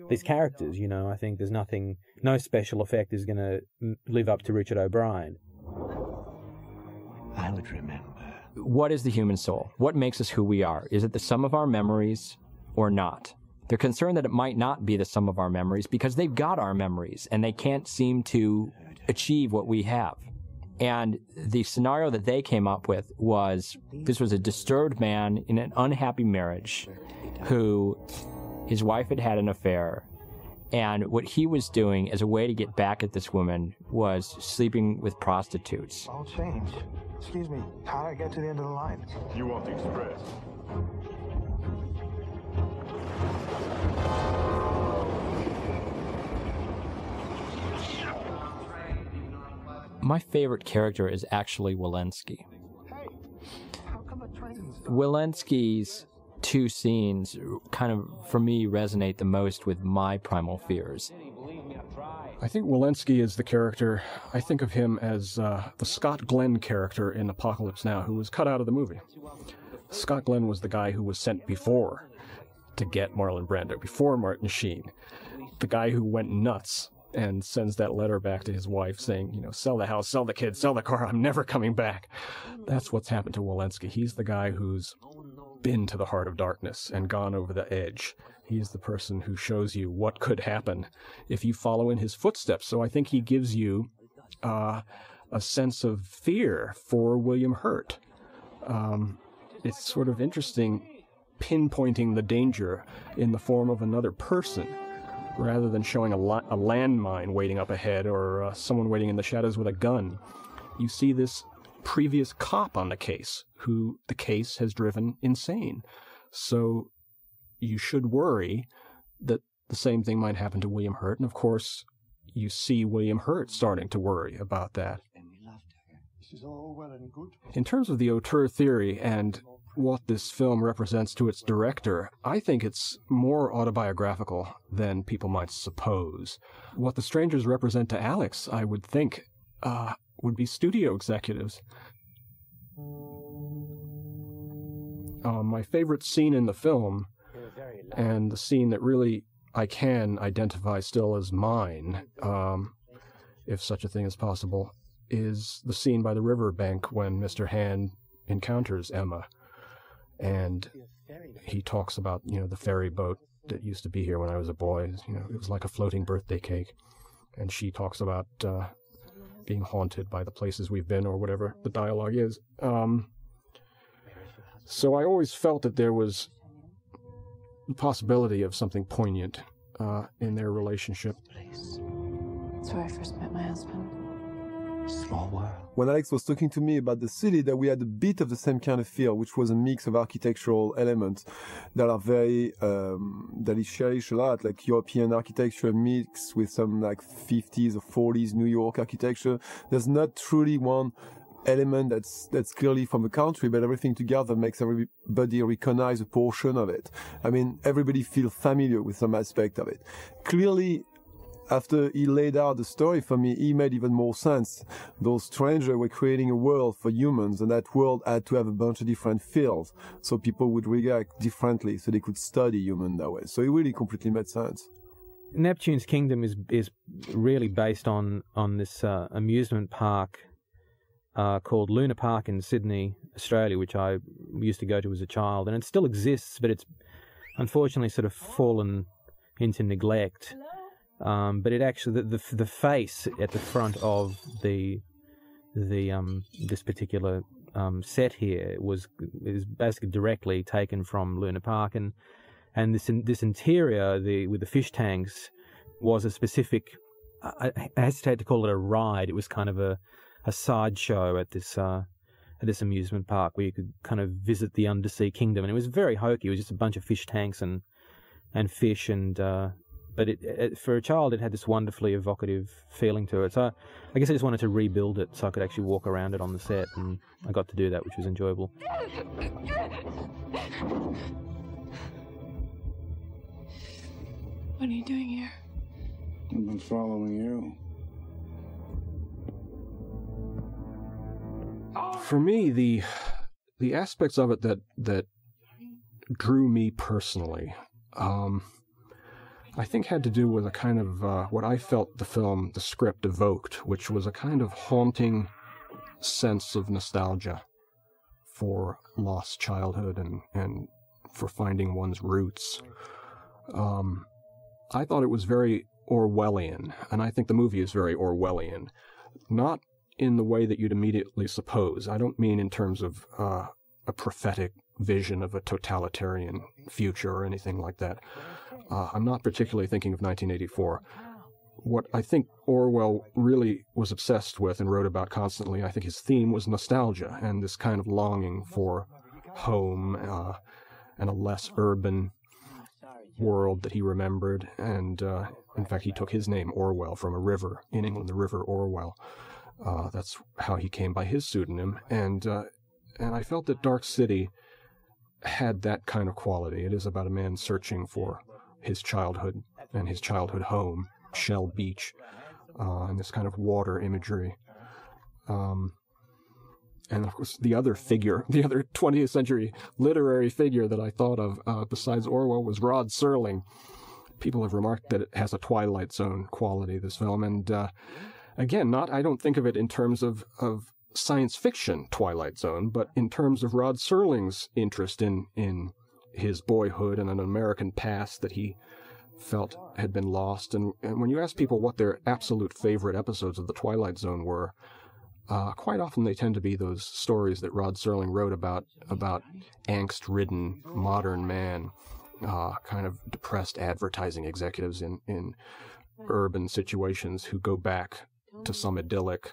these characters. I think there's no special effect is going to live up to Richard O'Brien. I would remember. What is the human soul? What makes us who we are? Is it the sum of our memories or not? They're concerned that it might not be the sum of our memories because they've got our memories and they can't seem to achieve what we have. And the scenario that they came up with was, this was a disturbed man in an unhappy marriage who his wife had had an affair, and what he was doing as a way to get back at this woman was sleeping with prostitutes. I'll change. Excuse me, how do I get to the end of the line? You want the express? My favorite character is actually Walensky. Walensky's two scenes kind of, for me, resonate the most with my primal fears. I think Walensky is the character, I think of him as the Scott Glenn character in Apocalypse Now, who was cut out of the movie. Scott Glenn was the guy who was sent before to get Marlon Brando, before Martin Sheen. The guy who went nuts and sends that letter back to his wife saying, you know, sell the house, sell the kids, sell the car, I'm never coming back. That's what's happened to Walensky. He's the guy who's been to the heart of darkness and gone over the edge. He's the person who shows you what could happen if you follow in his footsteps. So I think he gives you a sense of fear for William Hurt. It's sort of interesting pinpointing the danger in the form of another person rather than showing a landmine waiting up ahead or someone waiting in the shadows with a gun. You see this previous cop on the case who the case has driven insane. So you should worry that the same thing might happen to William Hurt. And of course, you see William Hurt starting to worry about that. In terms of the auteur theory and what this film represents to its director, I think it's more autobiographical than people might suppose. What the strangers represent to Alex, I would think, would be studio executives. My favorite scene in the film, and the scene that really I can identify still as mine, if such a thing is possible, is the scene by the riverbank when Mr. Hand encounters Emma. And he talks about, you know, the ferry boat that used to be here when I was a boy. You know, it was like a floating birthday cake. And she talks about being haunted by the places we've been, or whatever the dialogue is. So I always felt that there was the possibility of something poignant in their relationship. That's where I first met my husband. Small world. When Alex was talking to me about the city, that we had a bit of the same kind of feel, which was a mix of architectural elements that are very, that is cherished a lot, like European architecture mixed with some like 50s or 40s New York architecture. There's not truly one element that's clearly from the country, but everything together makes everybody recognize a portion of it. I mean, everybody feels familiar with some aspect of it. Clearly, after he laid out the story for me, he made even more sense. Those strangers were creating a world for humans, and that world had to have a bunch of different fields, so people would react differently, so they could study human that way. So it really completely made sense. Neptune's Kingdom is really based on this amusement park called Luna Park in Sydney, Australia, which I used to go to as a child, and it still exists, but it's unfortunately sort of fallen into neglect. But it actually, the face at the front of this particular set here is basically directly taken from Luna Park, and this interior, with the fish tanks, was a specific. I hesitate to call it a ride. It was kind of a sideshow at this amusement park where you could kind of visit the undersea kingdom, and it was very hokey. It was just a bunch of fish tanks and fish and. But for a child, it had this wonderfully evocative feeling to it. So I guess I just wanted to rebuild it so I could actually walk around it on the set, and I got to do that, which was enjoyable. What are you doing here? I've been following you. For me, the aspects of it that drew me personally, I think had to do with a kind of what I felt the script evoked, which was a kind of haunting sense of nostalgia for lost childhood and for finding one's roots. I thought it was very Orwellian, and I think the movie is very Orwellian. Not in the way that you'd immediately suppose. I don't mean in terms of a prophetic vision of a totalitarian future or anything like that. I'm not particularly thinking of 1984. What I think Orwell really was obsessed with and wrote about constantly, I think his theme was nostalgia and this kind of longing for home and a less urban world that he remembered. And in fact, he took his name, Orwell, from a river in England, the River Orwell. That's how he came by his pseudonym. And I felt that Daurq Schity had that kind of quality. It is about a man searching for his childhood and his childhood home, Shell Beach, and this kind of water imagery. And of course, the other 20th century literary figure that I thought of besides Orwell was Rod Serling. People have remarked that it has a Twilight Zone quality, this film. And again, I don't think of it in terms of science fiction Twilight Zone, but in terms of Rod Serling's interest in his boyhood and an American past that he felt had been lost. And when you ask people what their absolute favorite episodes of the Twilight Zone were, quite often they tend to be those stories that Rod Serling wrote about angst-ridden modern man, kind of depressed advertising executives in urban situations who go back to some idyllic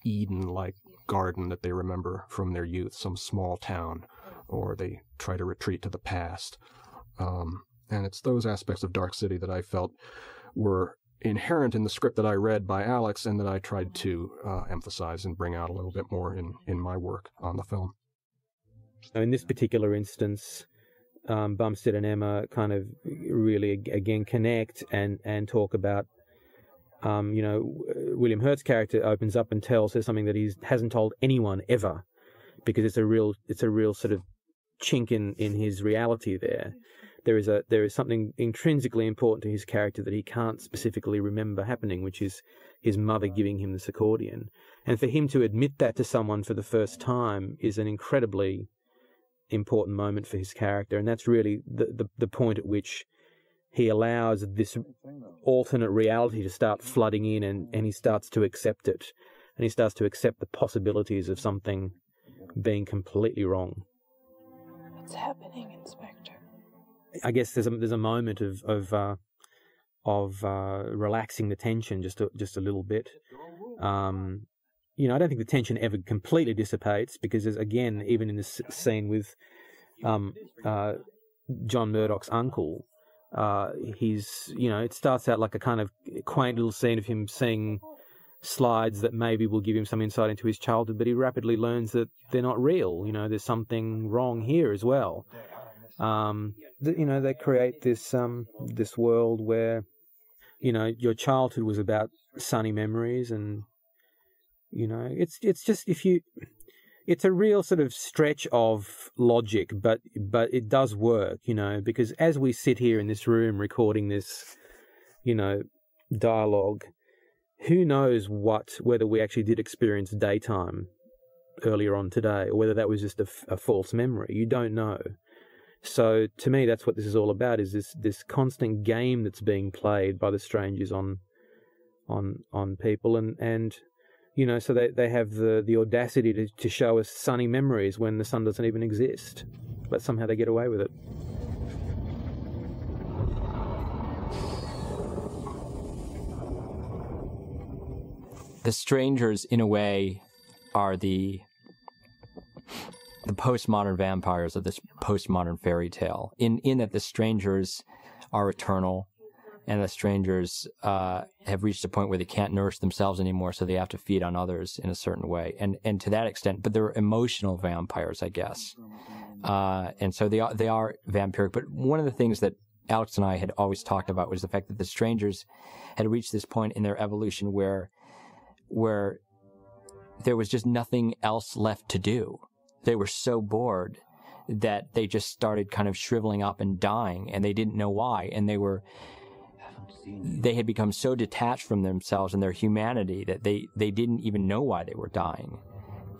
Eden-like garden that they remember from their youth, some small town, or they try to retreat to the past. And it's those aspects of Daurq Schity that I felt were inherent in the script that I read by Alex and that I tried to emphasize and bring out a little bit more in my work on the film. In this particular instance, Bumstead and Emma kind of really, again, connect and talk about, William Hurt's character opens up and says something that he hasn't told anyone ever, because it's a real sort of chink in his reality there. There is something intrinsically important to his character that he can't specifically remember happening, which is his mother giving him this accordion. And for him to admit that to someone for the first time is an incredibly important moment for his character, and that's really the point at which he allows this alternate reality to start flooding in, and he starts to accept it, and he starts to accept the possibilities of something being completely wrong. What's happening, Inspector? I guess there's a moment of relaxing the tension just a little bit. I don't think the tension ever completely dissipates, because there's, again, even in this scene with John Murdoch's uncle, it starts out like a kind of quaint little scene of him seeing slides that maybe will give him some insight into his childhood, but he rapidly learns that they're not real. There's something wrong here as well. They create this world where, your childhood was about sunny memories, and it's just it's a real sort of stretch of logic, but it does work, because as we sit here in this room recording this, dialogue, who knows whether we actually did experience daytime earlier on today, or whether that was just a false memory. You don't know. So to me, that's what this is all about: is this constant game that's being played by the strangers on people, and so they have the audacity to show us sunny memories when the sun doesn't even exist, but somehow they get away with it. The strangers, in a way, are the postmodern vampires of this postmodern fairy tale, in that the strangers are eternal, and the strangers have reached a point where they can't nourish themselves anymore, so they have to feed on others in a certain way. And to that extent, but they're emotional vampires, I guess. And so they are vampiric. But one of the things that Alex and I had always talked about was the fact that the strangers had reached this point in their evolution where there was just nothing else left to do. They were so bored that they just started kind of shriveling up and dying, and they didn't know why. And they had become so detached from themselves and their humanity that they didn't even know why they were dying.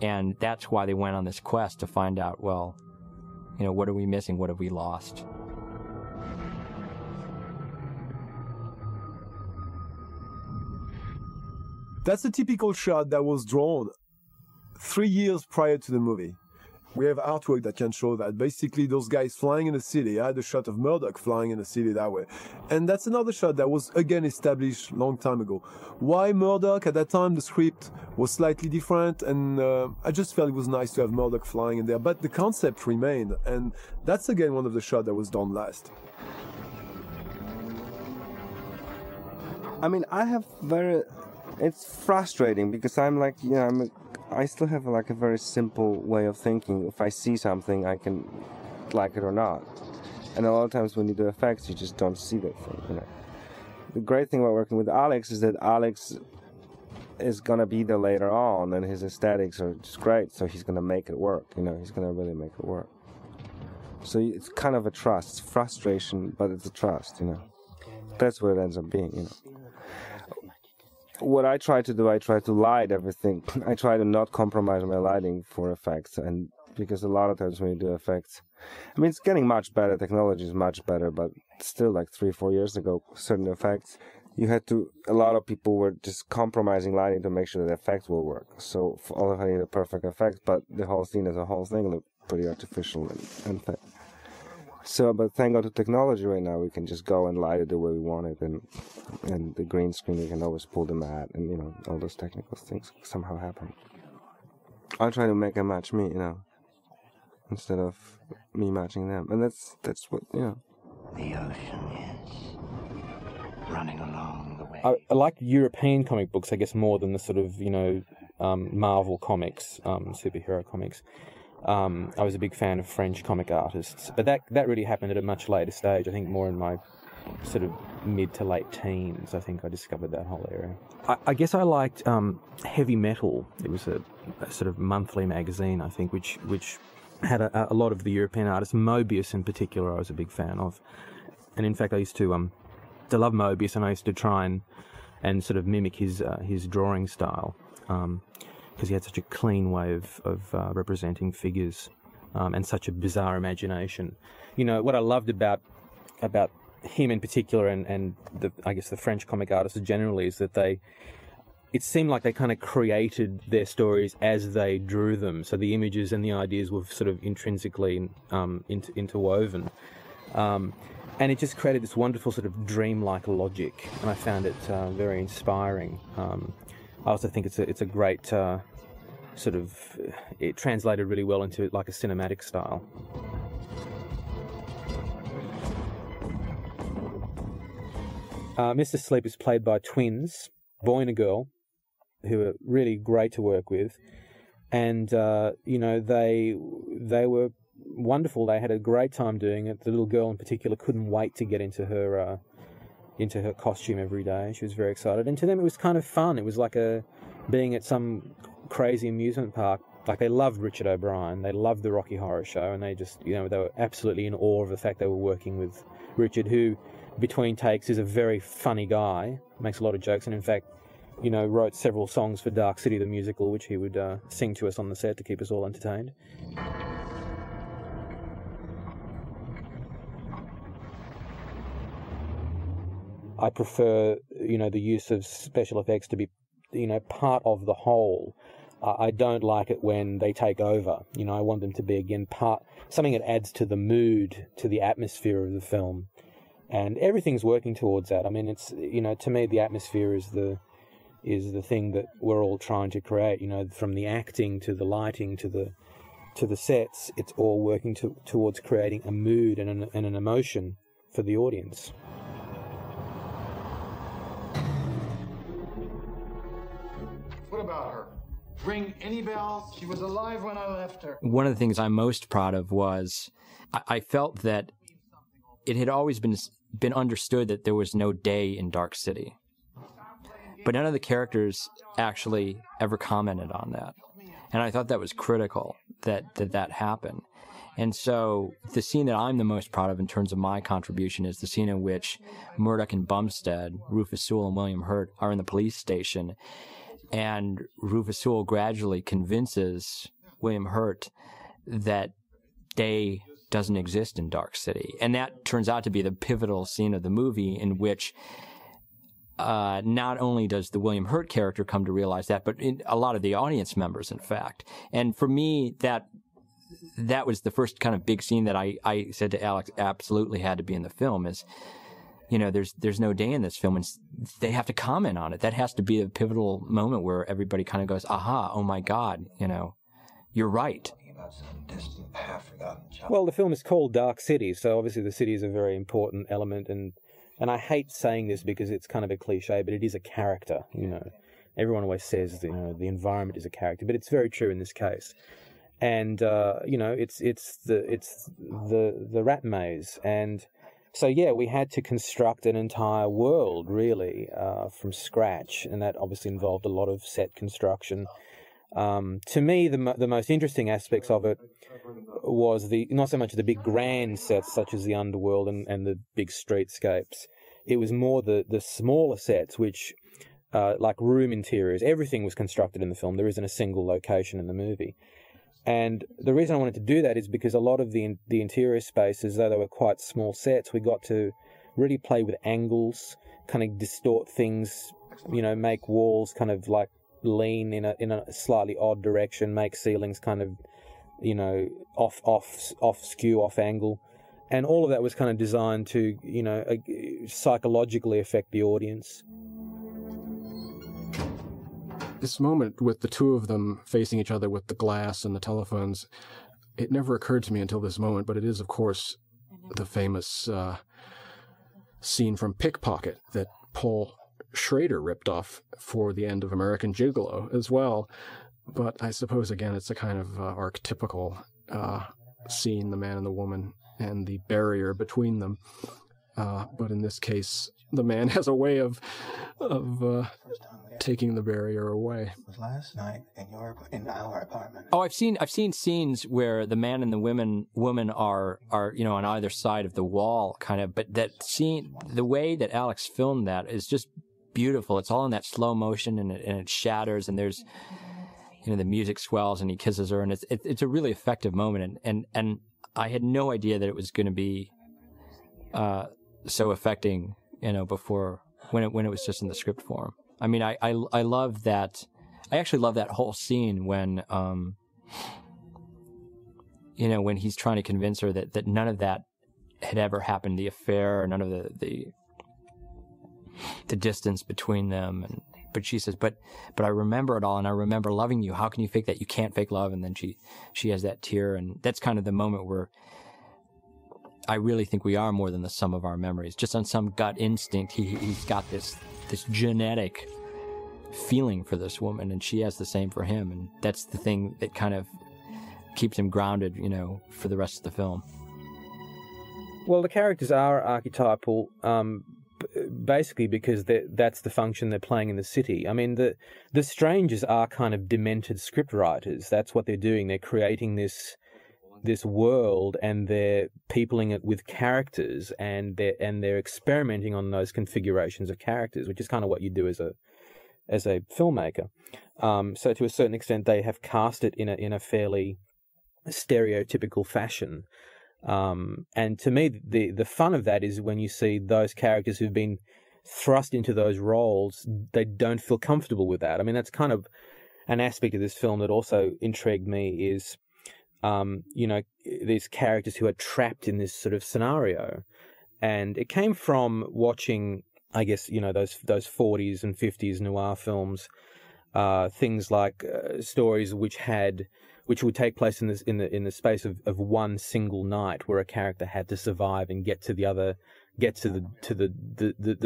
And that's why they went on this quest to find out, well, what are we missing? What have we lost? That's a typical shot that was drawn 3 years prior to the movie. We have artwork that can show that. Basically, those guys flying in the city. I had a shot of Murdoch flying in the city that way. And that's another shot that was, again, established a long time ago. Why Murdoch? At that time, the script was slightly different, and I just felt it was nice to have Murdoch flying in there. But the concept remained, and that's, again, one of the shots that was done last. I mean, I have very It's frustrating because I'm like, I still have like a very simple way of thinking. If I see something, I can like it or not. And a lot of times when you do effects, you just don't see that thing. The great thing about working with Alex is that Alex is gonna be there later on, and his aesthetics are just great. So he's gonna make it work. He's gonna really make it work. So it's kind of a trust. It's frustration, but it's a trust. That's what it ends up being. What I try to do, I try to light everything. I try to not compromise my lighting for effects, and because a lot of times when you do effects, it's getting much better. Technology is much better, but still, like 3-4 years ago, certain effects, a lot of people were just compromising lighting to make sure that the effect will work. So all of a sudden, you need a perfect effect, but the whole scene as a whole thing looked pretty artificial and so, but thank God to technology right now, we can just go and light it the way we want it, and the green screen, we can always pull the mat, and all those technical things somehow happen. I try to make them match me, instead of me matching them, and that's what The ocean is running along the way. I like European comic books, I guess, more than the sort of Marvel comics, superhero comics. I was a big fan of French comic artists, but that really happened at a much later stage. I think more in my sort of mid to late teens. I think I discovered that whole area. I guess I liked Heavy Metal. It was a sort of monthly magazine, I think, which had a lot of the European artists. Moebius in particular, I was a big fan of, and in fact, I used to love Moebius, and I used to try and sort of mimic his drawing style. Because he had such a clean way of representing figures, and such a bizarre imagination. What I loved about him in particular, and I guess the French comic artists generally, is that it seemed like they kind of created their stories as they drew them. So the images and the ideas were sort of intrinsically interwoven. And it just created this wonderful sort of dreamlike logic, and I found it very inspiring. I also think it's a great it translated really well into like a cinematic style. Mr. Sleep is played by twins, boy and a girl, who are really great to work with, and they were wonderful. They had a great time doing it. The little girl in particular couldn't wait to get into her costume every day. She was very excited, and to them it was kind of fun. It was like being at some crazy amusement park. Like, they loved Richard O'Brien, they loved the Rocky Horror Show, and they just, they were absolutely in awe of the fact they were working with Richard, who, between takes, is a very funny guy, makes a lot of jokes, and in fact, wrote several songs for Daurq City, the musical, which he would sing to us on the set to keep us all entertained. I prefer, the use of special effects to be, part of the whole. I don't like it when they take over. I want them to be, again, something that adds to the mood, to the atmosphere of the film. And everything's working towards that. It's, to me, the atmosphere is the thing that we're all trying to create. From the acting to the lighting to the sets, it's all working towards creating a mood and an emotion for the audience. What about her? Ring any bells? She was alive when I left her. One of the things I'm most proud of was I felt that it had always been understood that there was no day in Daurq City. But none of the characters actually ever commented on that. And I thought that was critical, that happened. And so the scene that I'm the most proud of in terms of my contribution is the scene in which Murdoch and Bumstead, Rufus Sewell and William Hurt, are in the police station. And Rufus Sewell gradually convinces William Hurt that day doesn't exist in Daurq City. And that turns out to be the pivotal scene of the movie, in which not only does the William Hurt character come to realize that, but a lot of the audience members, in fact. And for me, that was the first kind of big scene that I said to Alex absolutely had to be in the film, is, there's no day in this film, and they have to comment on it. That has to be a pivotal moment where everybody kind of goes, aha, oh my God, you're right. Well, the film is called Daurq City, so obviously the city is a very important element, and I hate saying this because it's kind of a cliche, but it is a character, Everyone always says that, you know, the environment is a character, but it's very true in this case. And you know, it's the rat maze, and so yeah, we had to construct an entire world really from scratch, and that obviously involved a lot of set construction. To me, the most interesting aspects of it was not so much the big grand sets such as the underworld and the big streetscapes. It was more the smaller sets, which like room interiors. Everything was constructed in the film. There isn't a single location in the movie. And the reason I wanted to do that is because a lot of the interior spaces, though they were quite small sets, we got to really play with angles, kind of distort things, you know, make walls kind of like lean in a slightly odd direction, make ceilings kind of, you know, off skew, off angle. And all of that was kind of designed to, you know, psychologically affect the audience. This moment with the two of them facing each other with the glass and the telephones, it never occurred to me until this moment, but it is, of course, the famous scene from Pickpocket that Paul Schrader ripped off for the end of American Gigolo as well. But I suppose, again, it's a kind of archetypical scene, the man and the woman, and the barrier between them. But in this case, the man has a way of taking the barrier away. It was last night in our apartment. Oh, I've seen scenes where the man and the woman are you know, on either side of the wall, kind of. But that scene, the way that Alex filmed that is just beautiful. It's all in that slow motion, and it shatters, and there's, you know, the music swells, and he kisses her, and it's a really effective moment. And I had no idea that it was going to be so affecting, you know, before when it was just in the script form. I mean, I love that. I actually love that whole scene when, you know, when he's trying to convince her that none of that had ever happened, the affair, or none of the distance between them. But she says, but I remember it all, and I remember loving you. How can you fake that? You can't fake love. And then she has that tear, and that's kind of the moment where I really think we are more than the sum of our memories. Just on some gut instinct, he's got this genetic feeling for this woman, and she has the same for him, and that's the thing that kind of keeps him grounded, you know, for the rest of the film. Well, the characters are archetypal, basically because that's the function they're playing in the city. I mean, the strangers are kind of demented scriptwriters. That's what they're doing. They're creating this world, and they're peopling it with characters, and they're experimenting on those configurations of characters, which is kind of what you do as a filmmaker. So to a certain extent, they have cast it in a fairly stereotypical fashion. And to me, the fun of that is when you see those characters who've been thrust into those roles, they don't feel comfortable with that. I mean, that's kind of an aspect of this film that also intrigued me is, you know, these characters who are trapped in this sort of scenario. And it came from watching, I guess, you know, those 40s and 50s noir films, things like stories which would take place in the space of one single night, where a character had to survive and get to the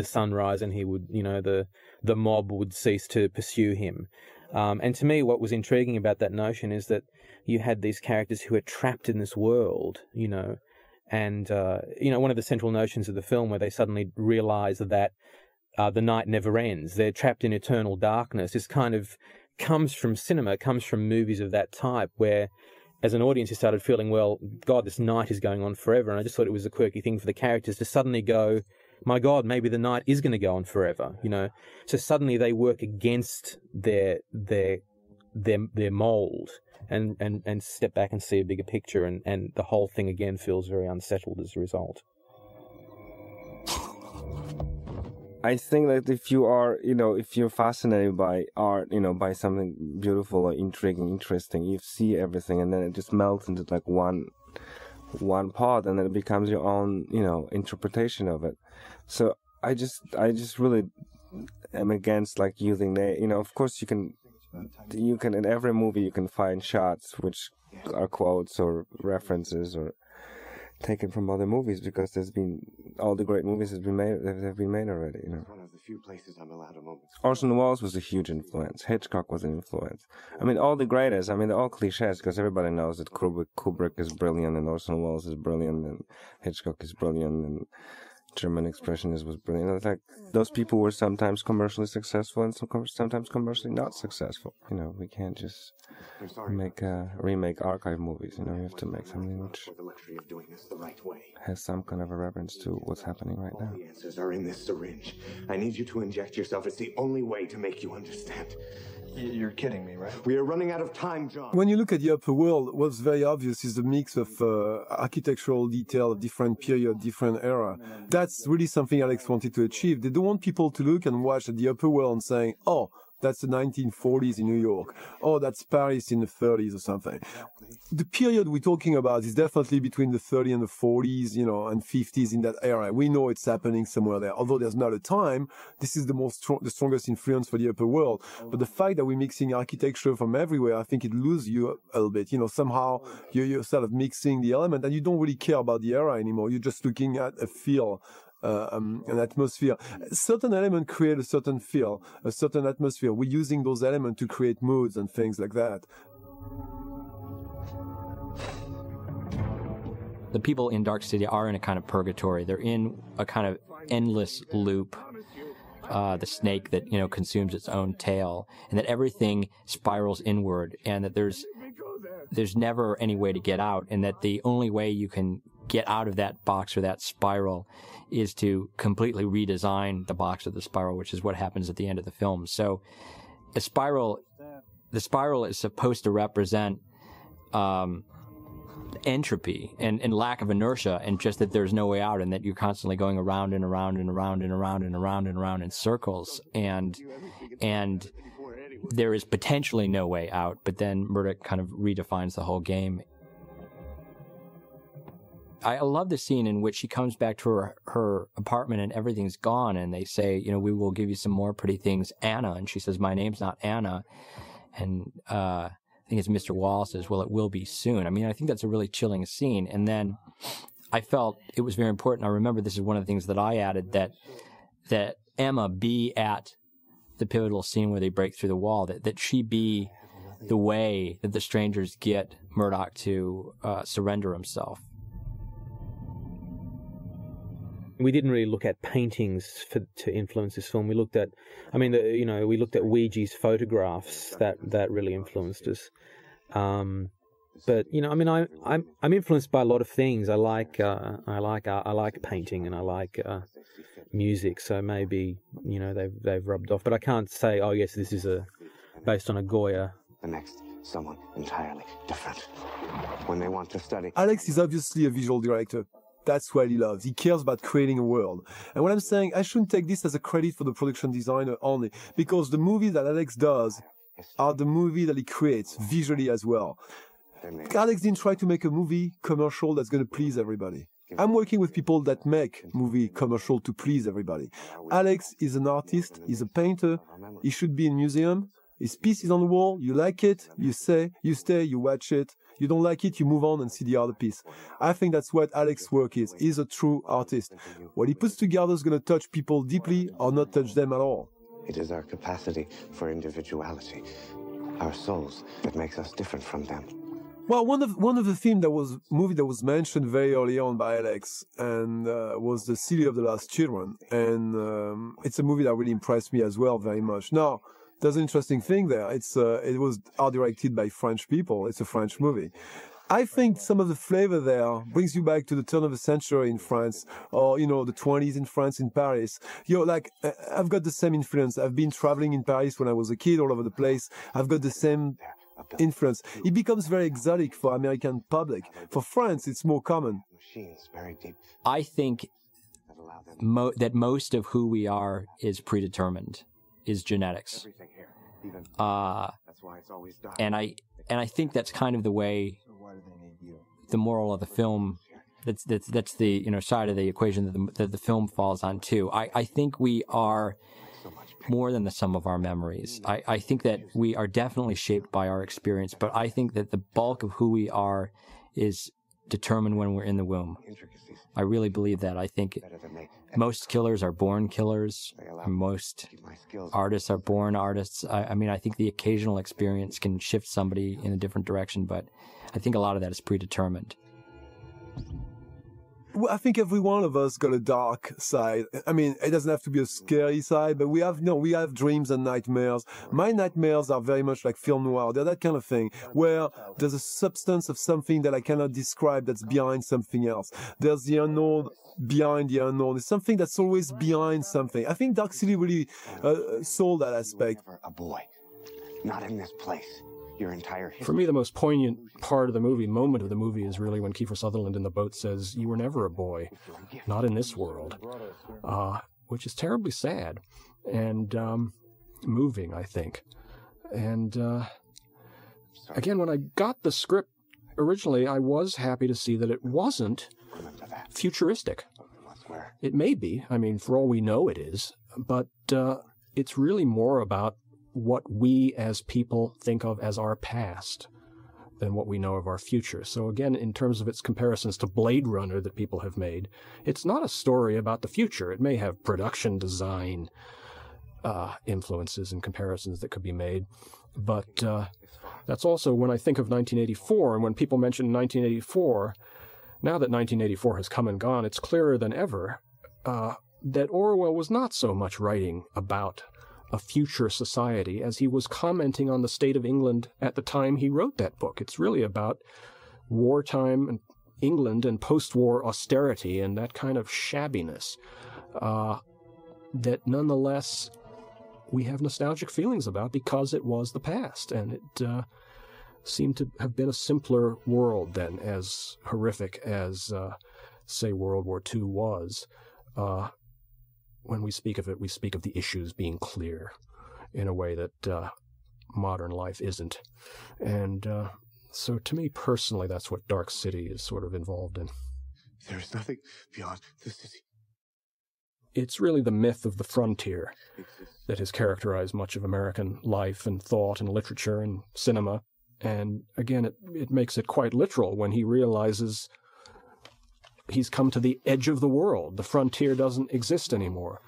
sunrise, and he would, you know, the mob would cease to pursue him. And to me, what was intriguing about that notion is that you had these characters who are trapped in this world, you know, and, you know, one of the central notions of the film where they suddenly realize that the night never ends, they're trapped in eternal darkness, is kind of comes from cinema, comes from movies of that type, where as an audience you started feeling, well, God, this night is going on forever. And I just thought it was a quirky thing for the characters to suddenly go, my God, maybe the night is going to go on forever, you know. So suddenly they work against their mold and step back and see a bigger picture, and the whole thing again feels very unsettled as a result. I think that if you are, you know, if you're fascinated by art, you know, by something beautiful or intriguing, interesting, you see everything, and then it just melts into like one part, and then it becomes your own, you know, interpretation of it. So I just really am against like using you know, of course you can in every movie you can find shots which are quotes or references or taken from other movies, because there's been all the great movies have been made already, you know. few places I'm allowed a moment. Orson Welles was a huge influence. Hitchcock was an influence. I mean, all the greatest. I mean, they're all cliches because everybody knows that Kubrick is brilliant and Orson Welles is brilliant and Hitchcock is brilliant and German Expressionist was brilliant. It's like those people were sometimes commercially successful and sometimes commercially not successful. You know, we can't just remake archive movies. You know, we have to make something which has some kind of a reference to what's happening right now. The answers are in this syringe. I need you to inject yourself. It's the only way to make you understand. You're kidding me, right? We are running out of time, John. When you look at the upper world, what's very obvious is the mix of architectural detail of different period, different era. That's really something Alex wanted to achieve. They don't want people to look and watch at the upper world and saying, oh, that's the 1940s in New York. Oh, that's Paris in the 30s or something. The period we're talking about is definitely between the 30s and the 40s, you know, and 50s in that era. We know it's happening somewhere there. Although there's not a time, this is the strongest influence for the upper world. But the fact that we're mixing architecture from everywhere, I think it loses you a little bit. You know, somehow you're sort of mixing the element and you don't really care about the era anymore. You're just looking at a feel. An atmosphere. Certain elements create a certain feel, a certain atmosphere. We're using those elements to create moods and things like that. The people in Daurq City are in a kind of purgatory. They're in a kind of endless loop. The snake that, you know, consumes its own tail, and that everything spirals inward, and that there's never any way to get out, and that the only way you can get out of that box or that spiral is to completely redesign the box or the spiral, which is what happens at the end of the film. So the spiral is supposed to represent entropy and lack of inertia, and just that there's no way out, and that you're constantly going around and around and around and around and around and around in circles, and there is potentially no way out, but then Murdoch kind of redefines the whole game. I love the scene in which she comes back to her apartment and everything's gone, and they say, you know, we will give you some more pretty things, Anna. And she says, my name's not Anna. And I think it's Mr. Wall says, well, it will be soon. I mean, I think that's a really chilling scene. And then I felt it was very important. I remember this is one of the things that I added, that Emma be at the pivotal scene where they break through the wall, that she be the way that the strangers get Murdoch to surrender himself. We didn't really look at paintings to influence this film. We looked at, I mean, we looked at Ouija's photographs that really influenced us. But you know, I mean, I'm influenced by a lot of things. I like painting and I like music. So maybe, you know, they've rubbed off. But I can't say, oh yes, this is based on a Goya. The next, someone entirely different. When they want to study. Alex is obviously a visual director. That's what he loves. He cares about creating a world. And what I'm saying, I shouldn't take this as a credit for the production designer only, because the movies that Alex does are the movie that he creates visually as well. Alex didn't try to make a movie commercial that's going to please everybody. I'm working with people that make movie commercial to please everybody. Alex is an artist. He's a painter. He should be in museum. His piece is on the wall. You like it. You stay, you watch it. You don't like it, you move on and see the other piece. I think that's what Alex's work is. He's a true artist. What he puts together is going to touch people deeply or not touch them at all. It is our capacity for individuality, our souls, that makes us different from them. Well, one of the movie that was mentioned very early on by Alex and was The City of the Lost Children. And it's a movie that really impressed me as well very much. Now, there's an interesting thing there. It was art directed by French people. It's a French movie. I think some of the flavor there brings you back to the turn of the century in France, or, you know, the 20s in France, in Paris. You know, like, I've got the same influence. I've been traveling in Paris when I was a kid all over the place. I've got the same influence. It becomes very exotic for American public. For France, it's more common. I think that most of who we are is predetermined. Is genetics, and I think that's kind of the way the moral of the film. That's the, you know, side of the equation that the film falls on too. I think we are more than the sum of our memories. I think that we are definitely shaped by our experience, but I think that the bulk of who we are is determined when we're in the womb. I really believe that. I think most killers are born killers. Most artists are born artists. I mean, I think the occasional experience can shift somebody in a different direction, but I think a lot of that is predetermined. Well, I think every one of us got a dark side. I mean, it doesn't have to be a scary side, but we have dreams and nightmares. My nightmares are very much like film noir. They're that kind of thing, where there's a substance of something that I cannot describe that's behind something else. There's the unknown behind the unknown. It's something that's always behind something. I think Dark City really sold that aspect. A boy, not in this place. Your entire history. For me, the most poignant moment of the movie is really when Kiefer Sutherland in the boat says, "You were never a boy, not in this world," which is terribly sad and moving, I think. And again, when I got the script originally, I was happy to see that it wasn't futuristic. It may be, I mean, for all we know it is, but it's really more about what we as people think of as our past than what we know of our future. So again, in terms of its comparisons to Blade Runner that people have made, it's not a story about the future. It may have production design influences and comparisons that could be made, but that's also when I think of 1984, and when people mention 1984, now that 1984 has come and gone, it's clearer than ever that Orwell was not so much writing about a future society as he was commenting on the state of England at the time he wrote that book. It's really about wartime England and post-war austerity and that kind of shabbiness that nonetheless we have nostalgic feelings about because it was the past, and it seemed to have been a simpler world than as horrific as, say, World War II was. When we speak of it, we speak of the issues being clear in a way that modern life isn't. And so to me personally, that's what Dark City is sort of involved in. There is nothing beyond the city. It's really the myth of the frontier that has characterized much of American life and thought and literature and cinema. And again, it makes it quite literal when he realizes he's come to the edge of the world. The frontier doesn't exist anymore.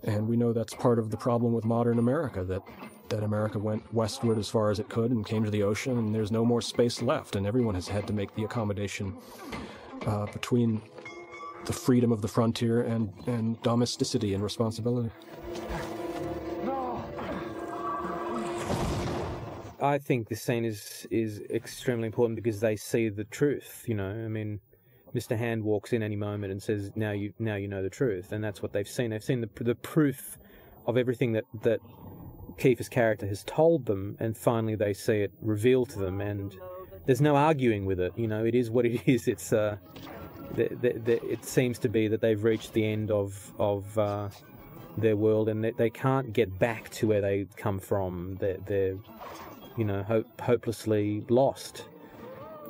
And we know that's part of the problem with modern America, that America went westward as far as it could and came to the ocean, and there's no more space left, and everyone has had to make the accommodation between the freedom of the frontier and domesticity and responsibility. I think this scene is extremely important because they see the truth, you know. I mean, Mr. Hand walks in any moment and says, now you know the truth, and that's what they've seen. They've seen the proof of everything that Kiefer's character has told them, and finally they see it revealed to them, and there's no arguing with it. You know, it is what it is. It's it seems to be that they've reached the end of their world, and they can't get back to where they come from. They're you know, hopelessly lost.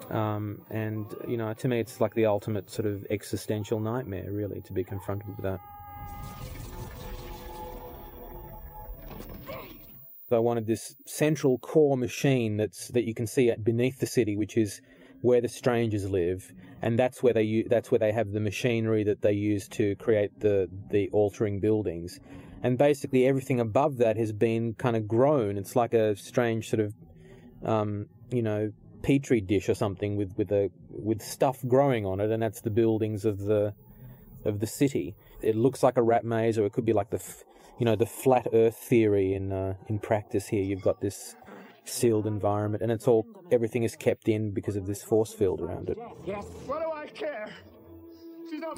And, you know, to me, it's like the ultimate sort of existential nightmare, really, to be confronted with that. So I wanted this central core machine that you can see beneath the city, which is where the strangers live, and that's where they have the machinery that they use to create the altering buildings. And basically everything above that has been kind of grown. It's like a strange sort of, you know, petri dish or something with stuff growing on it, and that's the buildings of the city. It looks like a rat maze, or it could be like the flat Earth theory in practice. Here you've got this sealed environment, and everything is kept in because of this force field around it. What do I care?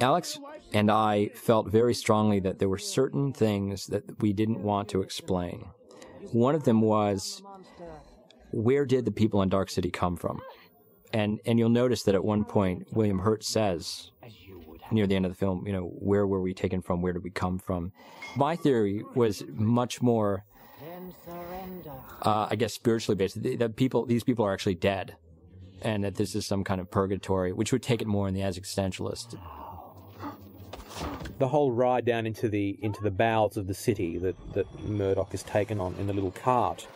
Alex and I felt very strongly that there were certain things that we didn't want to explain. One of them was, where did the people in Dark City come from? And you'll notice that at one point, William Hurt says, near the end of the film, you know, where were we taken from? Where did we come from? My theory was much more, I guess, spiritually based. That these people are actually dead, and that this is some kind of purgatory, which would take it more in the existentialist. The whole ride down into the bowels of the city that Murdoch is taken on in the little cart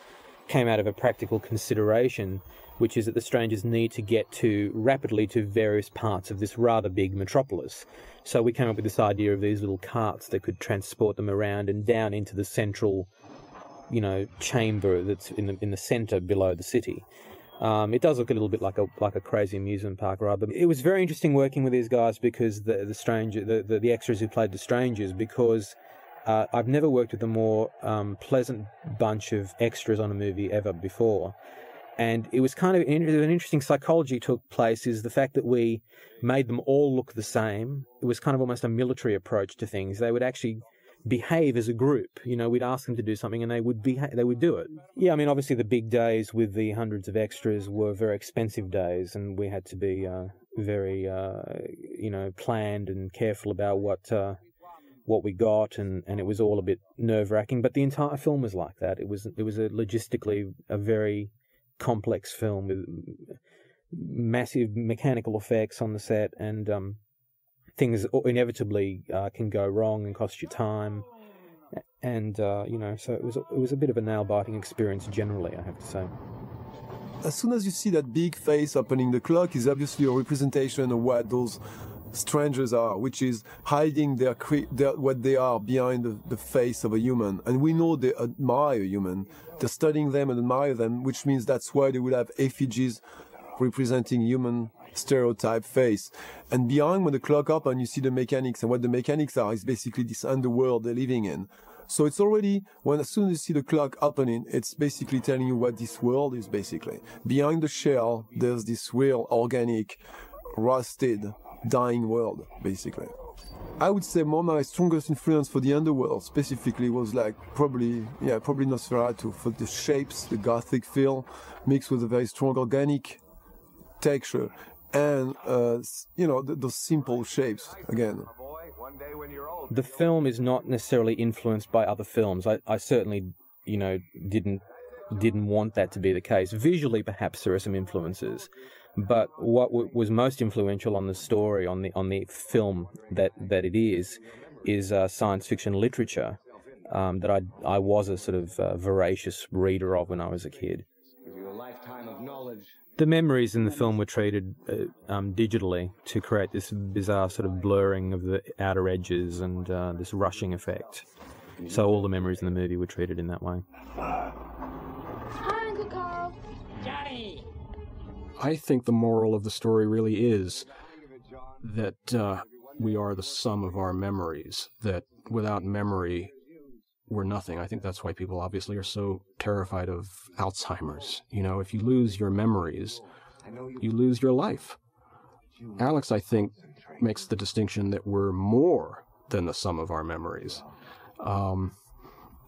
came out of a practical consideration, which is that the strangers need to get rapidly to various parts of this rather big metropolis. So we came up with this idea of these little carts that could transport them around and down into the central, chamber that's in the centre below the city. It does look a little bit like a crazy amusement park ride, but it was very interesting working with these guys because the extras who played the strangers, because I've never worked with a more pleasant bunch of extras on a movie ever before. And it was kind of an interesting psychology took place, is the fact that we made them all look the same. It was kind of almost a military approach to things. They would actually behave as a group. We'd ask them to do something and they would do it. Yeah, I mean, obviously the big days with the hundreds of extras were very expensive days, and we had to be very, planned and careful about what we got, and it was all a bit nerve-wracking. But the entire film was like that. It was logistically a very complex film with massive mechanical effects on the set, and things inevitably can go wrong and cost you time, and so it was a bit of a nail-biting experience generally, I have to say. As soon as you see that big face opening the clock, is obviously a representation of what those strangers are, which is hiding what they are behind the face of a human. And we know they admire a human. They're studying them and admire them, which means that's why they would have effigies representing human stereotype face. And behind, when the clock opens, you see the mechanics, and what the mechanics are is basically this underworld they're living in. So it's already, as soon as you see the clock opening, it's basically telling you what this world is basically. Behind the shell, there's this real organic, rusted, dying world, basically. I would say my strongest influence for the underworld specifically was probably Nosferatu, for the shapes, the gothic feel, mixed with a very strong organic texture, and those simple shapes again. The film is not necessarily influenced by other films. I certainly, didn't want that to be the case. Visually, perhaps there are some influences. But what was most influential on the story, on the film that it is science fiction literature that I was a sort of voracious reader of when I was a kid. The memories in the film were treated digitally to create this bizarre sort of blurring of the outer edges and this rushing effect. So all the memories in the movie were treated in that way. Hi, Uncle Carl. Johnny. I think the moral of the story really is that we are the sum of our memories, that without memory, we're nothing. I think that's why people obviously are so terrified of Alzheimer's. If you lose your memories, you lose your life. Alex, I think, makes the distinction that we're more than the sum of our memories,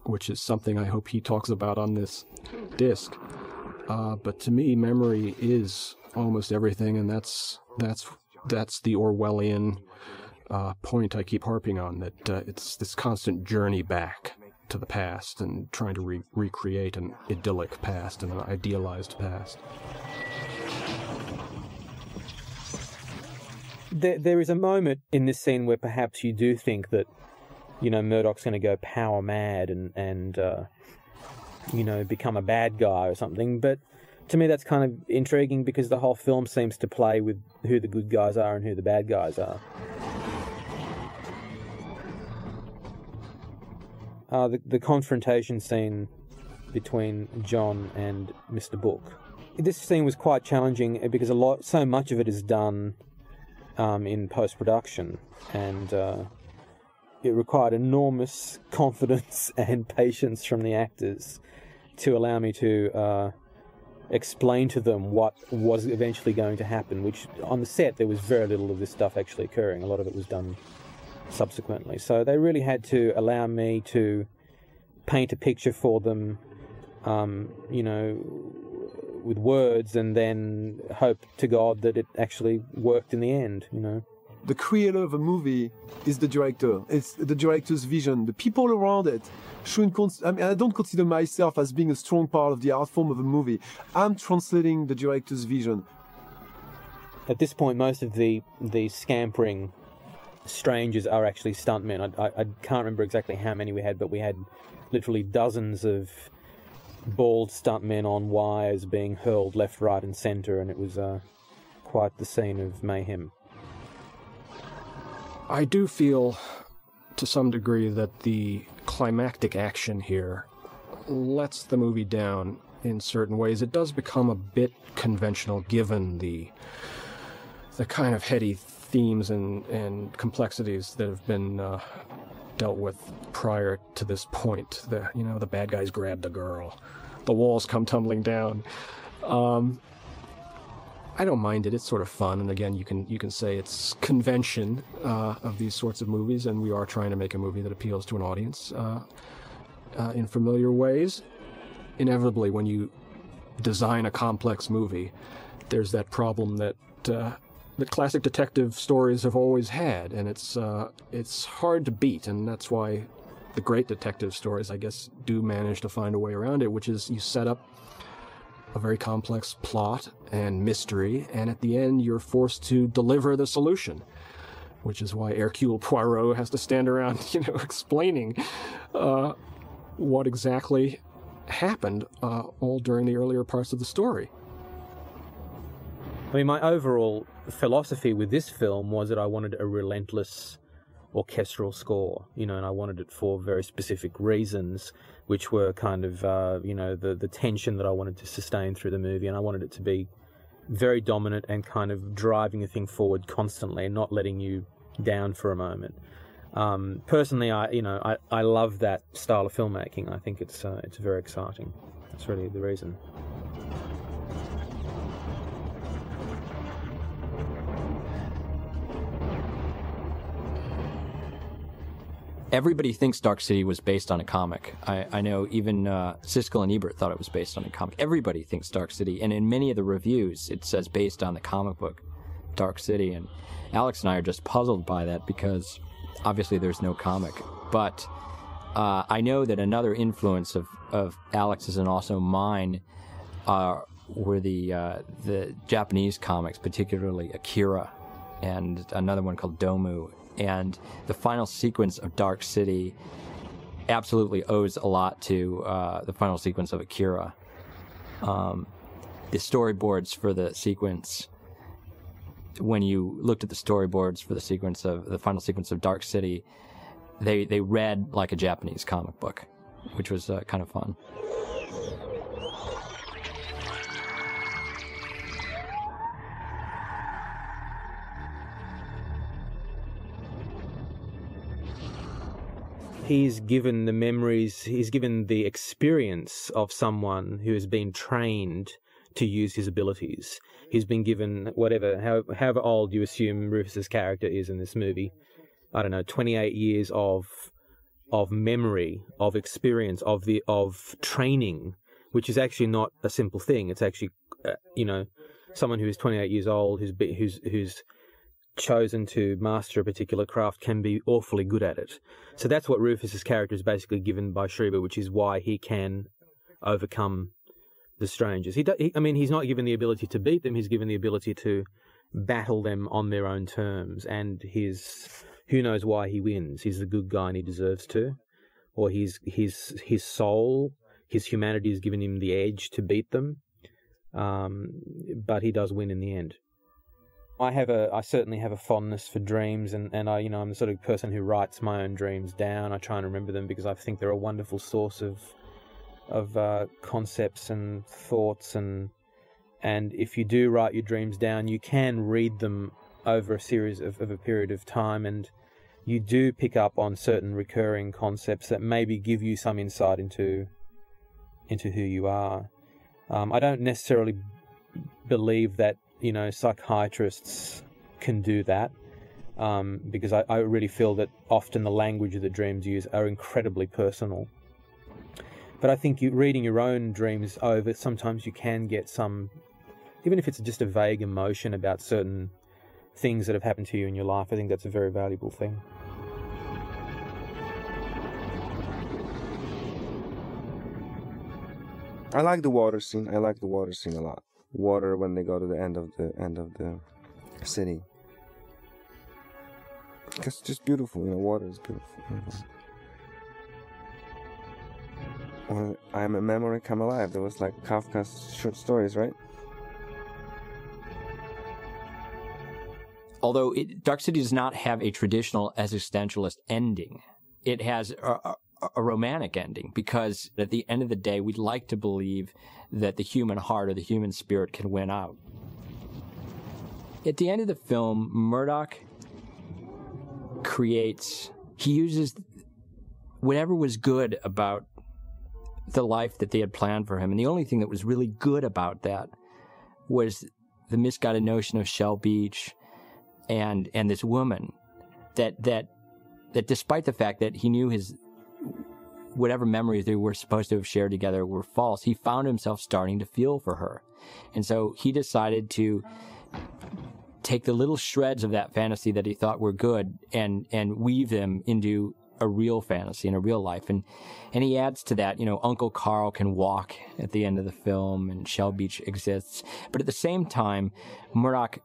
which is something I hope he talks about on this disc. But to me, memory is almost everything, and that's the Orwellian point I keep harping on, that it's this constant journey back to the past and trying to recreate an idyllic past and an idealized past. There is a moment in this scene where perhaps you do think that, Murdoch's going to go power mad and become a bad guy or something, but to me that's kind of intriguing because the whole film seems to play with who the good guys are and who the bad guys are. The confrontation scene between John and Mr. Book. This scene was quite challenging because so much of it is done in post-production, and it required enormous confidence and patience from the actors to allow me to explain to them what was eventually going to happen, which on the set there was very little of this stuff actually occurring. A lot of it was done subsequently. So they really had to allow me to paint a picture for them, with words, and then hope to God that it actually worked in the end, The creator of a movie is the director. It's the director's vision. The people around it shouldn't... I don't consider myself as being a strong part of the art form of a movie. I'm translating the director's vision. At this point, most of the scampering strangers are actually stuntmen. I can't remember exactly how many we had, but we had literally dozens of bald stuntmen on wires being hurled left, right, and centre, and it was quite the scene of mayhem. I do feel, to some degree, that the climactic action here lets the movie down in certain ways. It does become a bit conventional, given the kind of heady themes and complexities that have been dealt with prior to this point. The bad guys grab the girl, the walls come tumbling down. I don't mind it. It's sort of fun, and again, you can say it's convention of these sorts of movies, and we are trying to make a movie that appeals to an audience in familiar ways. Inevitably, when you design a complex movie, there's that problem that classic detective stories have always had, and it's hard to beat, and that's why the great detective stories, I guess, do manage to find a way around it, which is you set up a very complex plot and mystery, and at the end you're forced to deliver the solution, which is why Hercule Poirot has to stand around, explaining what exactly happened all during the earlier parts of the story. I mean, my overall philosophy with this film was that I wanted a relentless orchestral score, and I wanted it for very specific reasons, which were kind of, the tension that I wanted to sustain through the movie, and I wanted it to be very dominant and kind of driving the thing forward constantly and not letting you down for a moment. Personally, I love that style of filmmaking. I think it's very exciting. That's really the reason. Everybody thinks Daurq Schity was based on a comic. I know even Siskel and Ebert thought it was based on a comic. Everybody thinks Daurq Schity, and in many of the reviews it says based on the comic book Daurq Schity, and Alex and I are just puzzled by that because obviously there's no comic. But I know that another influence of Alex's and also mine were the Japanese comics, particularly Akira, and another one called Domu. And the final sequence of Daurq Schity absolutely owes a lot to the final sequence of Akira. The storyboards for the sequence, when you looked at the storyboards for the final sequence of Daurq Schity, they read like a Japanese comic book, which was kind of fun. He's given the memories, he's given the experience of someone who has been trained to use his abilities. He's been given however old you assume Rufus's character is in this movie. I don't know, 28 years of memory, of experience, of training, which is actually not a simple thing. It's actually, someone who is 28 years old, who's chosen to master a particular craft can be awfully good at it. So that's what Rufus's character is basically given by Schreiber, which is why he can overcome the strangers. He's not given the ability to beat them, he's given the ability to battle them on their own terms, and who knows why he wins. He's the good guy and he deserves to. Or his soul, his humanity has given him the edge to beat them. But he does win in the end. I certainly have a fondness for dreams, and I'm the sort of person who writes my own dreams down. I try and remember them because I think they're a wonderful source of concepts and thoughts, and if you do write your dreams down, you can read them over a series of a period of time, and you do pick up on certain recurring concepts that maybe give you some insight into who you are. I don't necessarily believe that psychiatrists can do that, because I really feel that often the language that dreams use are incredibly personal. But I think reading your own dreams over, sometimes you can get some, even if it's just a vague emotion about certain things that have happened to you in your life. I think that's a very valuable thing. I like the water scene. I like the water scene a lot. Water when they go to the end of the city. It's just beautiful, water is beautiful. Well, I'm a Memory Come Alive. There was like Kafka's short stories, right? Although Daurq Schity does not have a traditional existentialist ending, it has a romantic ending, because at the end of the day, we'd like to believe that the human heart or the human spirit can win out. At the end of the film, Murdoch he uses whatever was good about the life that they had planned for him. And the only thing that was really good about that was the misguided notion of Shell Beach and this woman that despite the fact that he knew whatever memories they were supposed to have shared together were false, he found himself starting to feel for her. And so he decided to take the little shreds of that fantasy that he thought were good and weave them into a real fantasy and a real life. And he adds to that, Uncle Carl can walk at the end of the film and Shell Beach exists. But at the same time, Murdoch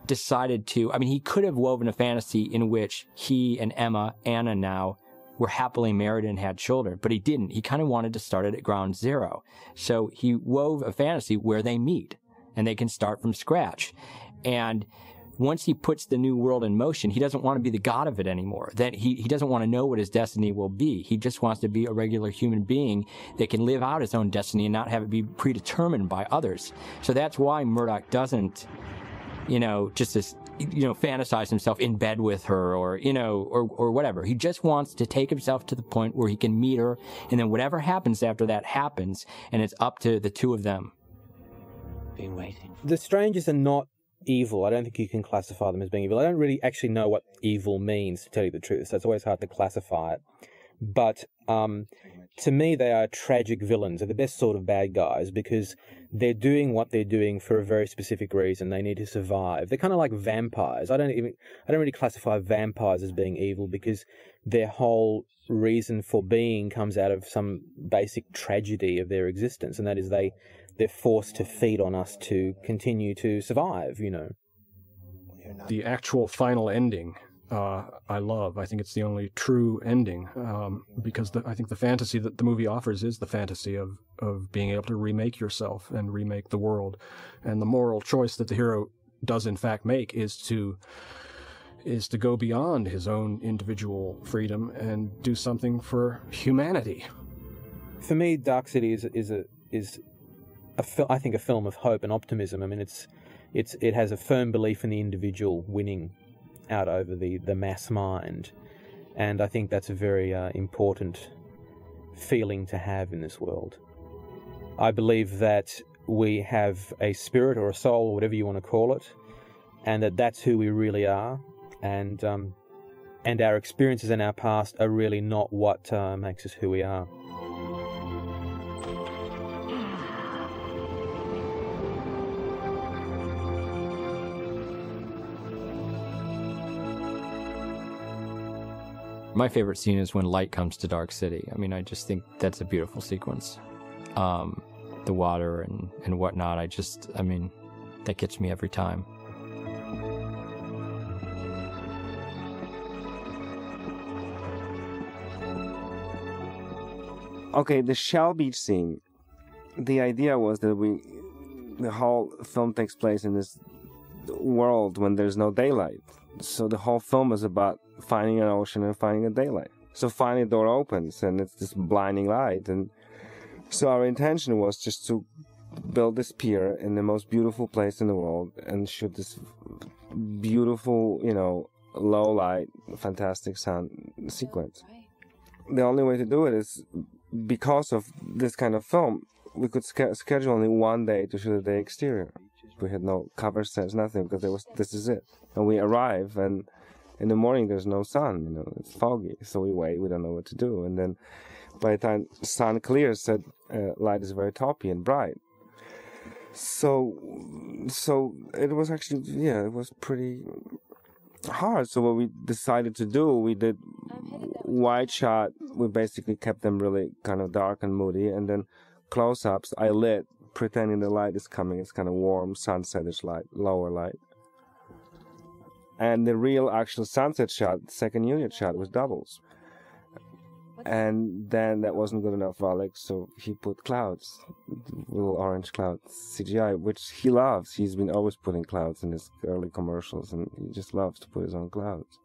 decided he could have woven a fantasy in which he and Anna now, were happily married and had children, but he didn't. He kind of wanted to start it at ground zero. So he wove a fantasy where they meet and they can start from scratch. And once he puts the new world in motion, he doesn't want to be the god of it anymore. That he doesn't want to know what his destiny will be. He just wants to be a regular human being that can live out his own destiny and not have it be predetermined by others. So that's why Murdoch doesn't, fantasize himself in bed with her or whatever. He just wants to take himself to the point where he can meet her, and then whatever happens after that happens, and it's up to the two of them. Been waiting. The strangers are not evil. I don't think you can classify them as being evil. I don't really actually know what evil means, to tell you the truth, so it's always hard to classify it. But to me, they are tragic villains. They're the best sort of bad guys because they're doing what they're doing for a very specific reason. They need to survive. They're kind of like vampires. I don't really classify vampires as being evil because their whole reason for being comes out of some basic tragedy of their existence, and that is they're forced to feed on us to continue to survive, The actual final ending, I love. I think it's the only true ending, because I think the fantasy that the movie offers is the fantasy of being able to remake yourself and remake the world. And the moral choice that the hero does in fact make is to go beyond his own individual freedom and do something for humanity. For me, Daurq Schity is I think a film of hope and optimism. I mean, it has a firm belief in the individual winning out over the mass mind, and I think that's a very important feeling to have in this world. I believe that we have a spirit or a soul, or whatever you want to call it, and that's who we really are, and our experiences in our past are really not what makes us who we are. My favorite scene is when light comes to Daurq Schity. I mean, I just think that's a beautiful sequence. The water and whatnot, that gets me every time. Okay, the Shell Beach scene, the idea was that the whole film takes place in this world when there's no daylight. So the whole film is about finding an ocean and finding a daylight. So finally the door opens and it's this blinding light. And so our intention was just to build this pier in the most beautiful place in the world and shoot this beautiful, low light, fantastic sound sequence. The only way to do it is because of this kind of film, we could schedule only one day to shoot the exterior. We had no cover sets, nothing, because this is it. And we arrive, and in the morning there's no sun, it's foggy. So we wait, we don't know what to do. And then by the time the sun clears, that light is very toppy and bright. So it was actually, it was pretty hard. So what we decided to do, we did wide shot. We basically kept them really kind of dark and moody, and then close-ups, I lit, pretending the light is coming. It's kind of warm, sunsetish light, lower light. And the real actual sunset shot, second unit shot, was doubles. And then that wasn't good enough for Alex, so he put clouds, little orange clouds, CGI, which he loves. He's been always putting clouds in his early commercials, and he just loves to put his own clouds.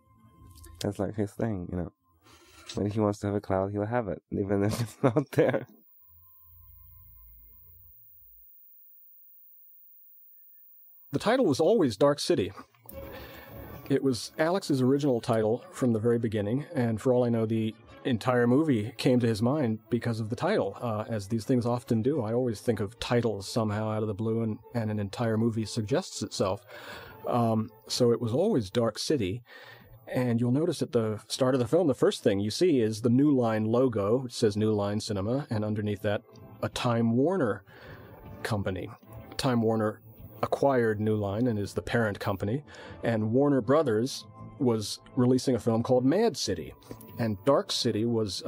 That's like his thing, you know. When he wants to have a cloud, he'll have it, even if it's not there. The title was always Daurq City. It was Alex's original title from the very beginning, and for all I know, the entire movie came to his mind because of the title, as these things often do. I always think of titles somehow out of the blue, and an entire movie suggests itself. So it was always Daurq City, and you'll notice at the start of the film, the first thing you see is the New Line logo, which says New Line Cinema, and underneath that, a Time Warner company. Time Warner acquired New Line and is the parent company, and Warner Brothers was releasing a film called Mad City. And Daurq City was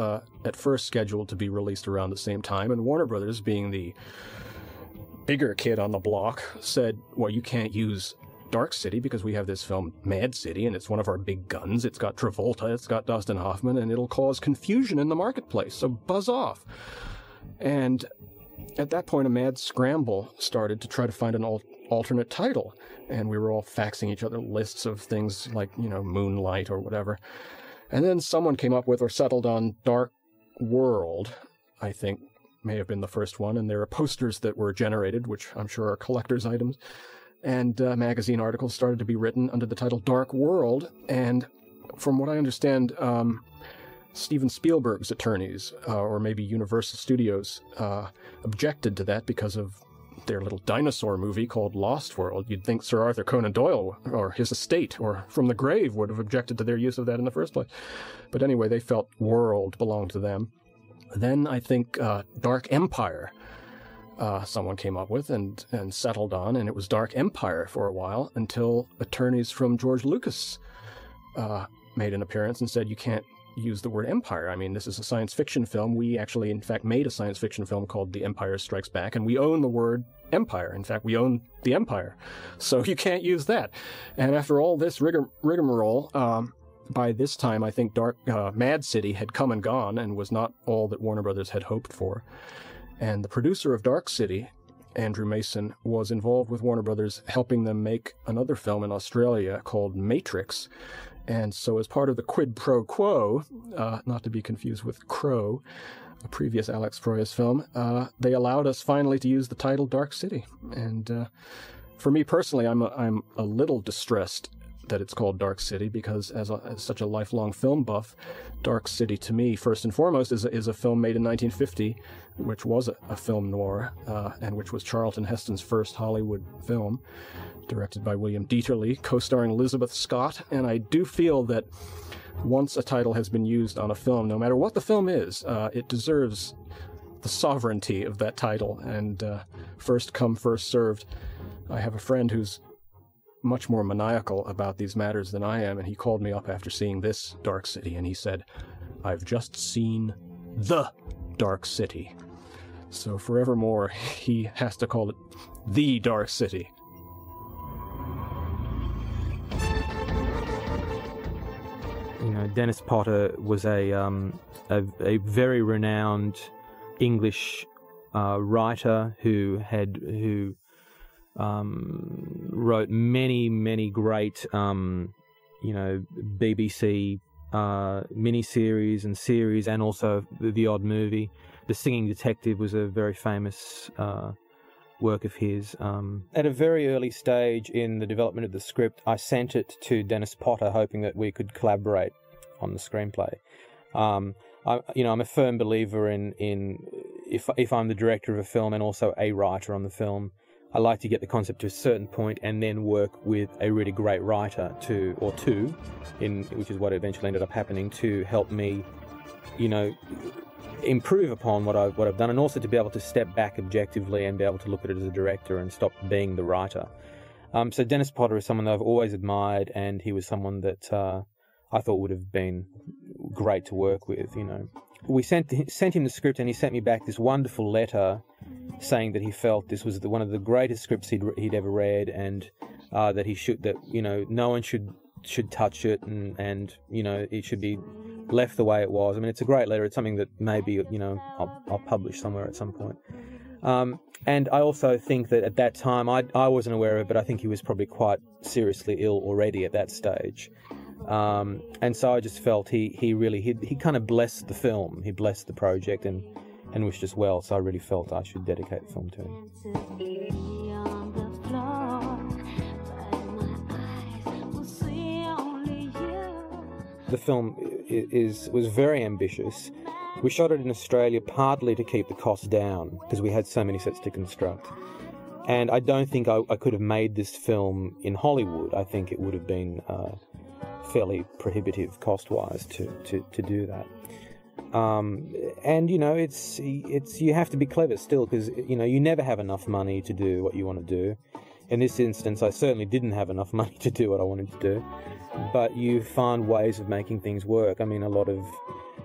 at first scheduled to be released around the same time, and Warner Brothers, being the bigger kid on the block, said, well, you can't use Daurq City because we have this film Mad City, and it's one of our big guns. It's got Travolta, it's got Dustin Hoffman, and it'll cause confusion in the marketplace, so buzz off. And at that point, a mad scramble started to try to find an alternate title, and we were all faxing each other lists of things like, you know, Moonlight or whatever. And then someone came up with or settled on Daurq World, I think may have been the first one, and there are posters that were generated, which I'm sure are collector's items, and magazine articles started to be written under the title Daurq World, and from what I understand, Steven Spielberg's attorneys, or maybe Universal Studios, objected to that because of their little dinosaur movie called Lost World. You'd think Sir Arthur Conan Doyle or his estate or From the Grave would have objected to their use of that in the first place. But anyway, they felt World belonged to them. Then I think Daurq Empire someone came up with and settled on, and it was Daurq Empire for a while until attorneys from George Lucas made an appearance and said, you can't use the word empire. I mean, this is a science fiction film. We actually, in fact, made a science fiction film called The Empire Strikes Back, and we own the word empire. In fact, we own the empire. So you can't use that. And after all this rigmarole, by this time, I think Mad City had come and gone and was not all that Warner Brothers had hoped for. And the producer of Daurq City, Andrew Mason, was involved with Warner Brothers, helping them make another film in Australia called Matrix. And so as part of the quid pro quo, not to be confused with Crow, a previous Alex Proyas film, they allowed us finally to use the title Daurq City. And for me personally, I'm a little distressed that it's called Daurq City, because as such a lifelong film buff, Daurq City to me, first and foremost, is a film made in 1950, which was a film noir, and which was Charlton Heston's first Hollywood film, directed by William Dieterle, co-starring Elizabeth Scott. And I do feel that once a title has been used on a film, no matter what the film is, it deserves the sovereignty of that title, and first come, first served. I have a friend who's much more maniacal about these matters than I am, and he called me up after seeing this Daurq City, and he said, I've just seen the Daurq City. So forevermore, he has to call it the Daurq City. You know, Dennis Potter was a very renowned English writer who wrote many great BBC miniseries and series, and also the odd movie. The Singing Detective was a very famous work of his. At a very early stage in the development of the script, I sent it to Dennis Potter, hoping that we could collaborate on the screenplay. I'm a firm believer in if I'm the director of a film and also a writer on the film, I like to get the concept to a certain point and then work with a really great writer which is what eventually ended up happening, to help me, improve upon what I've done, and also to be able to step back objectively and be able to look at it as a director and stop being the writer. So Dennis Potter is someone that I've always admired, and he was someone that I thought would have been great to work with. We sent him the script, and he sent me back this wonderful letter saying that he felt this was one of the greatest scripts he'd ever read, and that no one should touch it, and it should be left the way it was. I mean, it's a great letter. It's something that maybe, I'll publish somewhere at some point. And I also think that at that time, I wasn't aware of it, but I think he was probably quite seriously ill already at that stage. And so I just felt he kind of blessed the film. He blessed the project and wished us well. So I really felt I should dedicate the film to him. The film was very ambitious. We shot it in Australia partly to keep the costs down because we had so many sets to construct. And I don't think I could have made this film in Hollywood. I think it would have been fairly prohibitive cost-wise to do that. And it's you have to be clever still because you never have enough money to do what you want to do. In this instance, I certainly didn't have enough money to do what I wanted to do, but you find ways of making things work. I mean,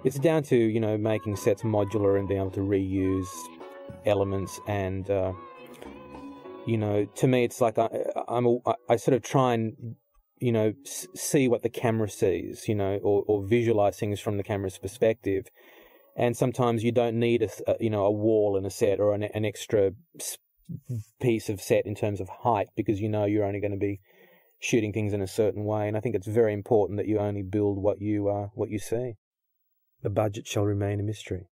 it's down to making sets modular and being able to reuse elements, and to me, it's like I sort of try and see what the camera sees, or visualize things from the camera's perspective. And sometimes you don't need a wall in a set or an extra piece of set in terms of height because you're only going to be shooting things in a certain way. And I think it's very important that you only build what you see. The budget shall remain a mystery.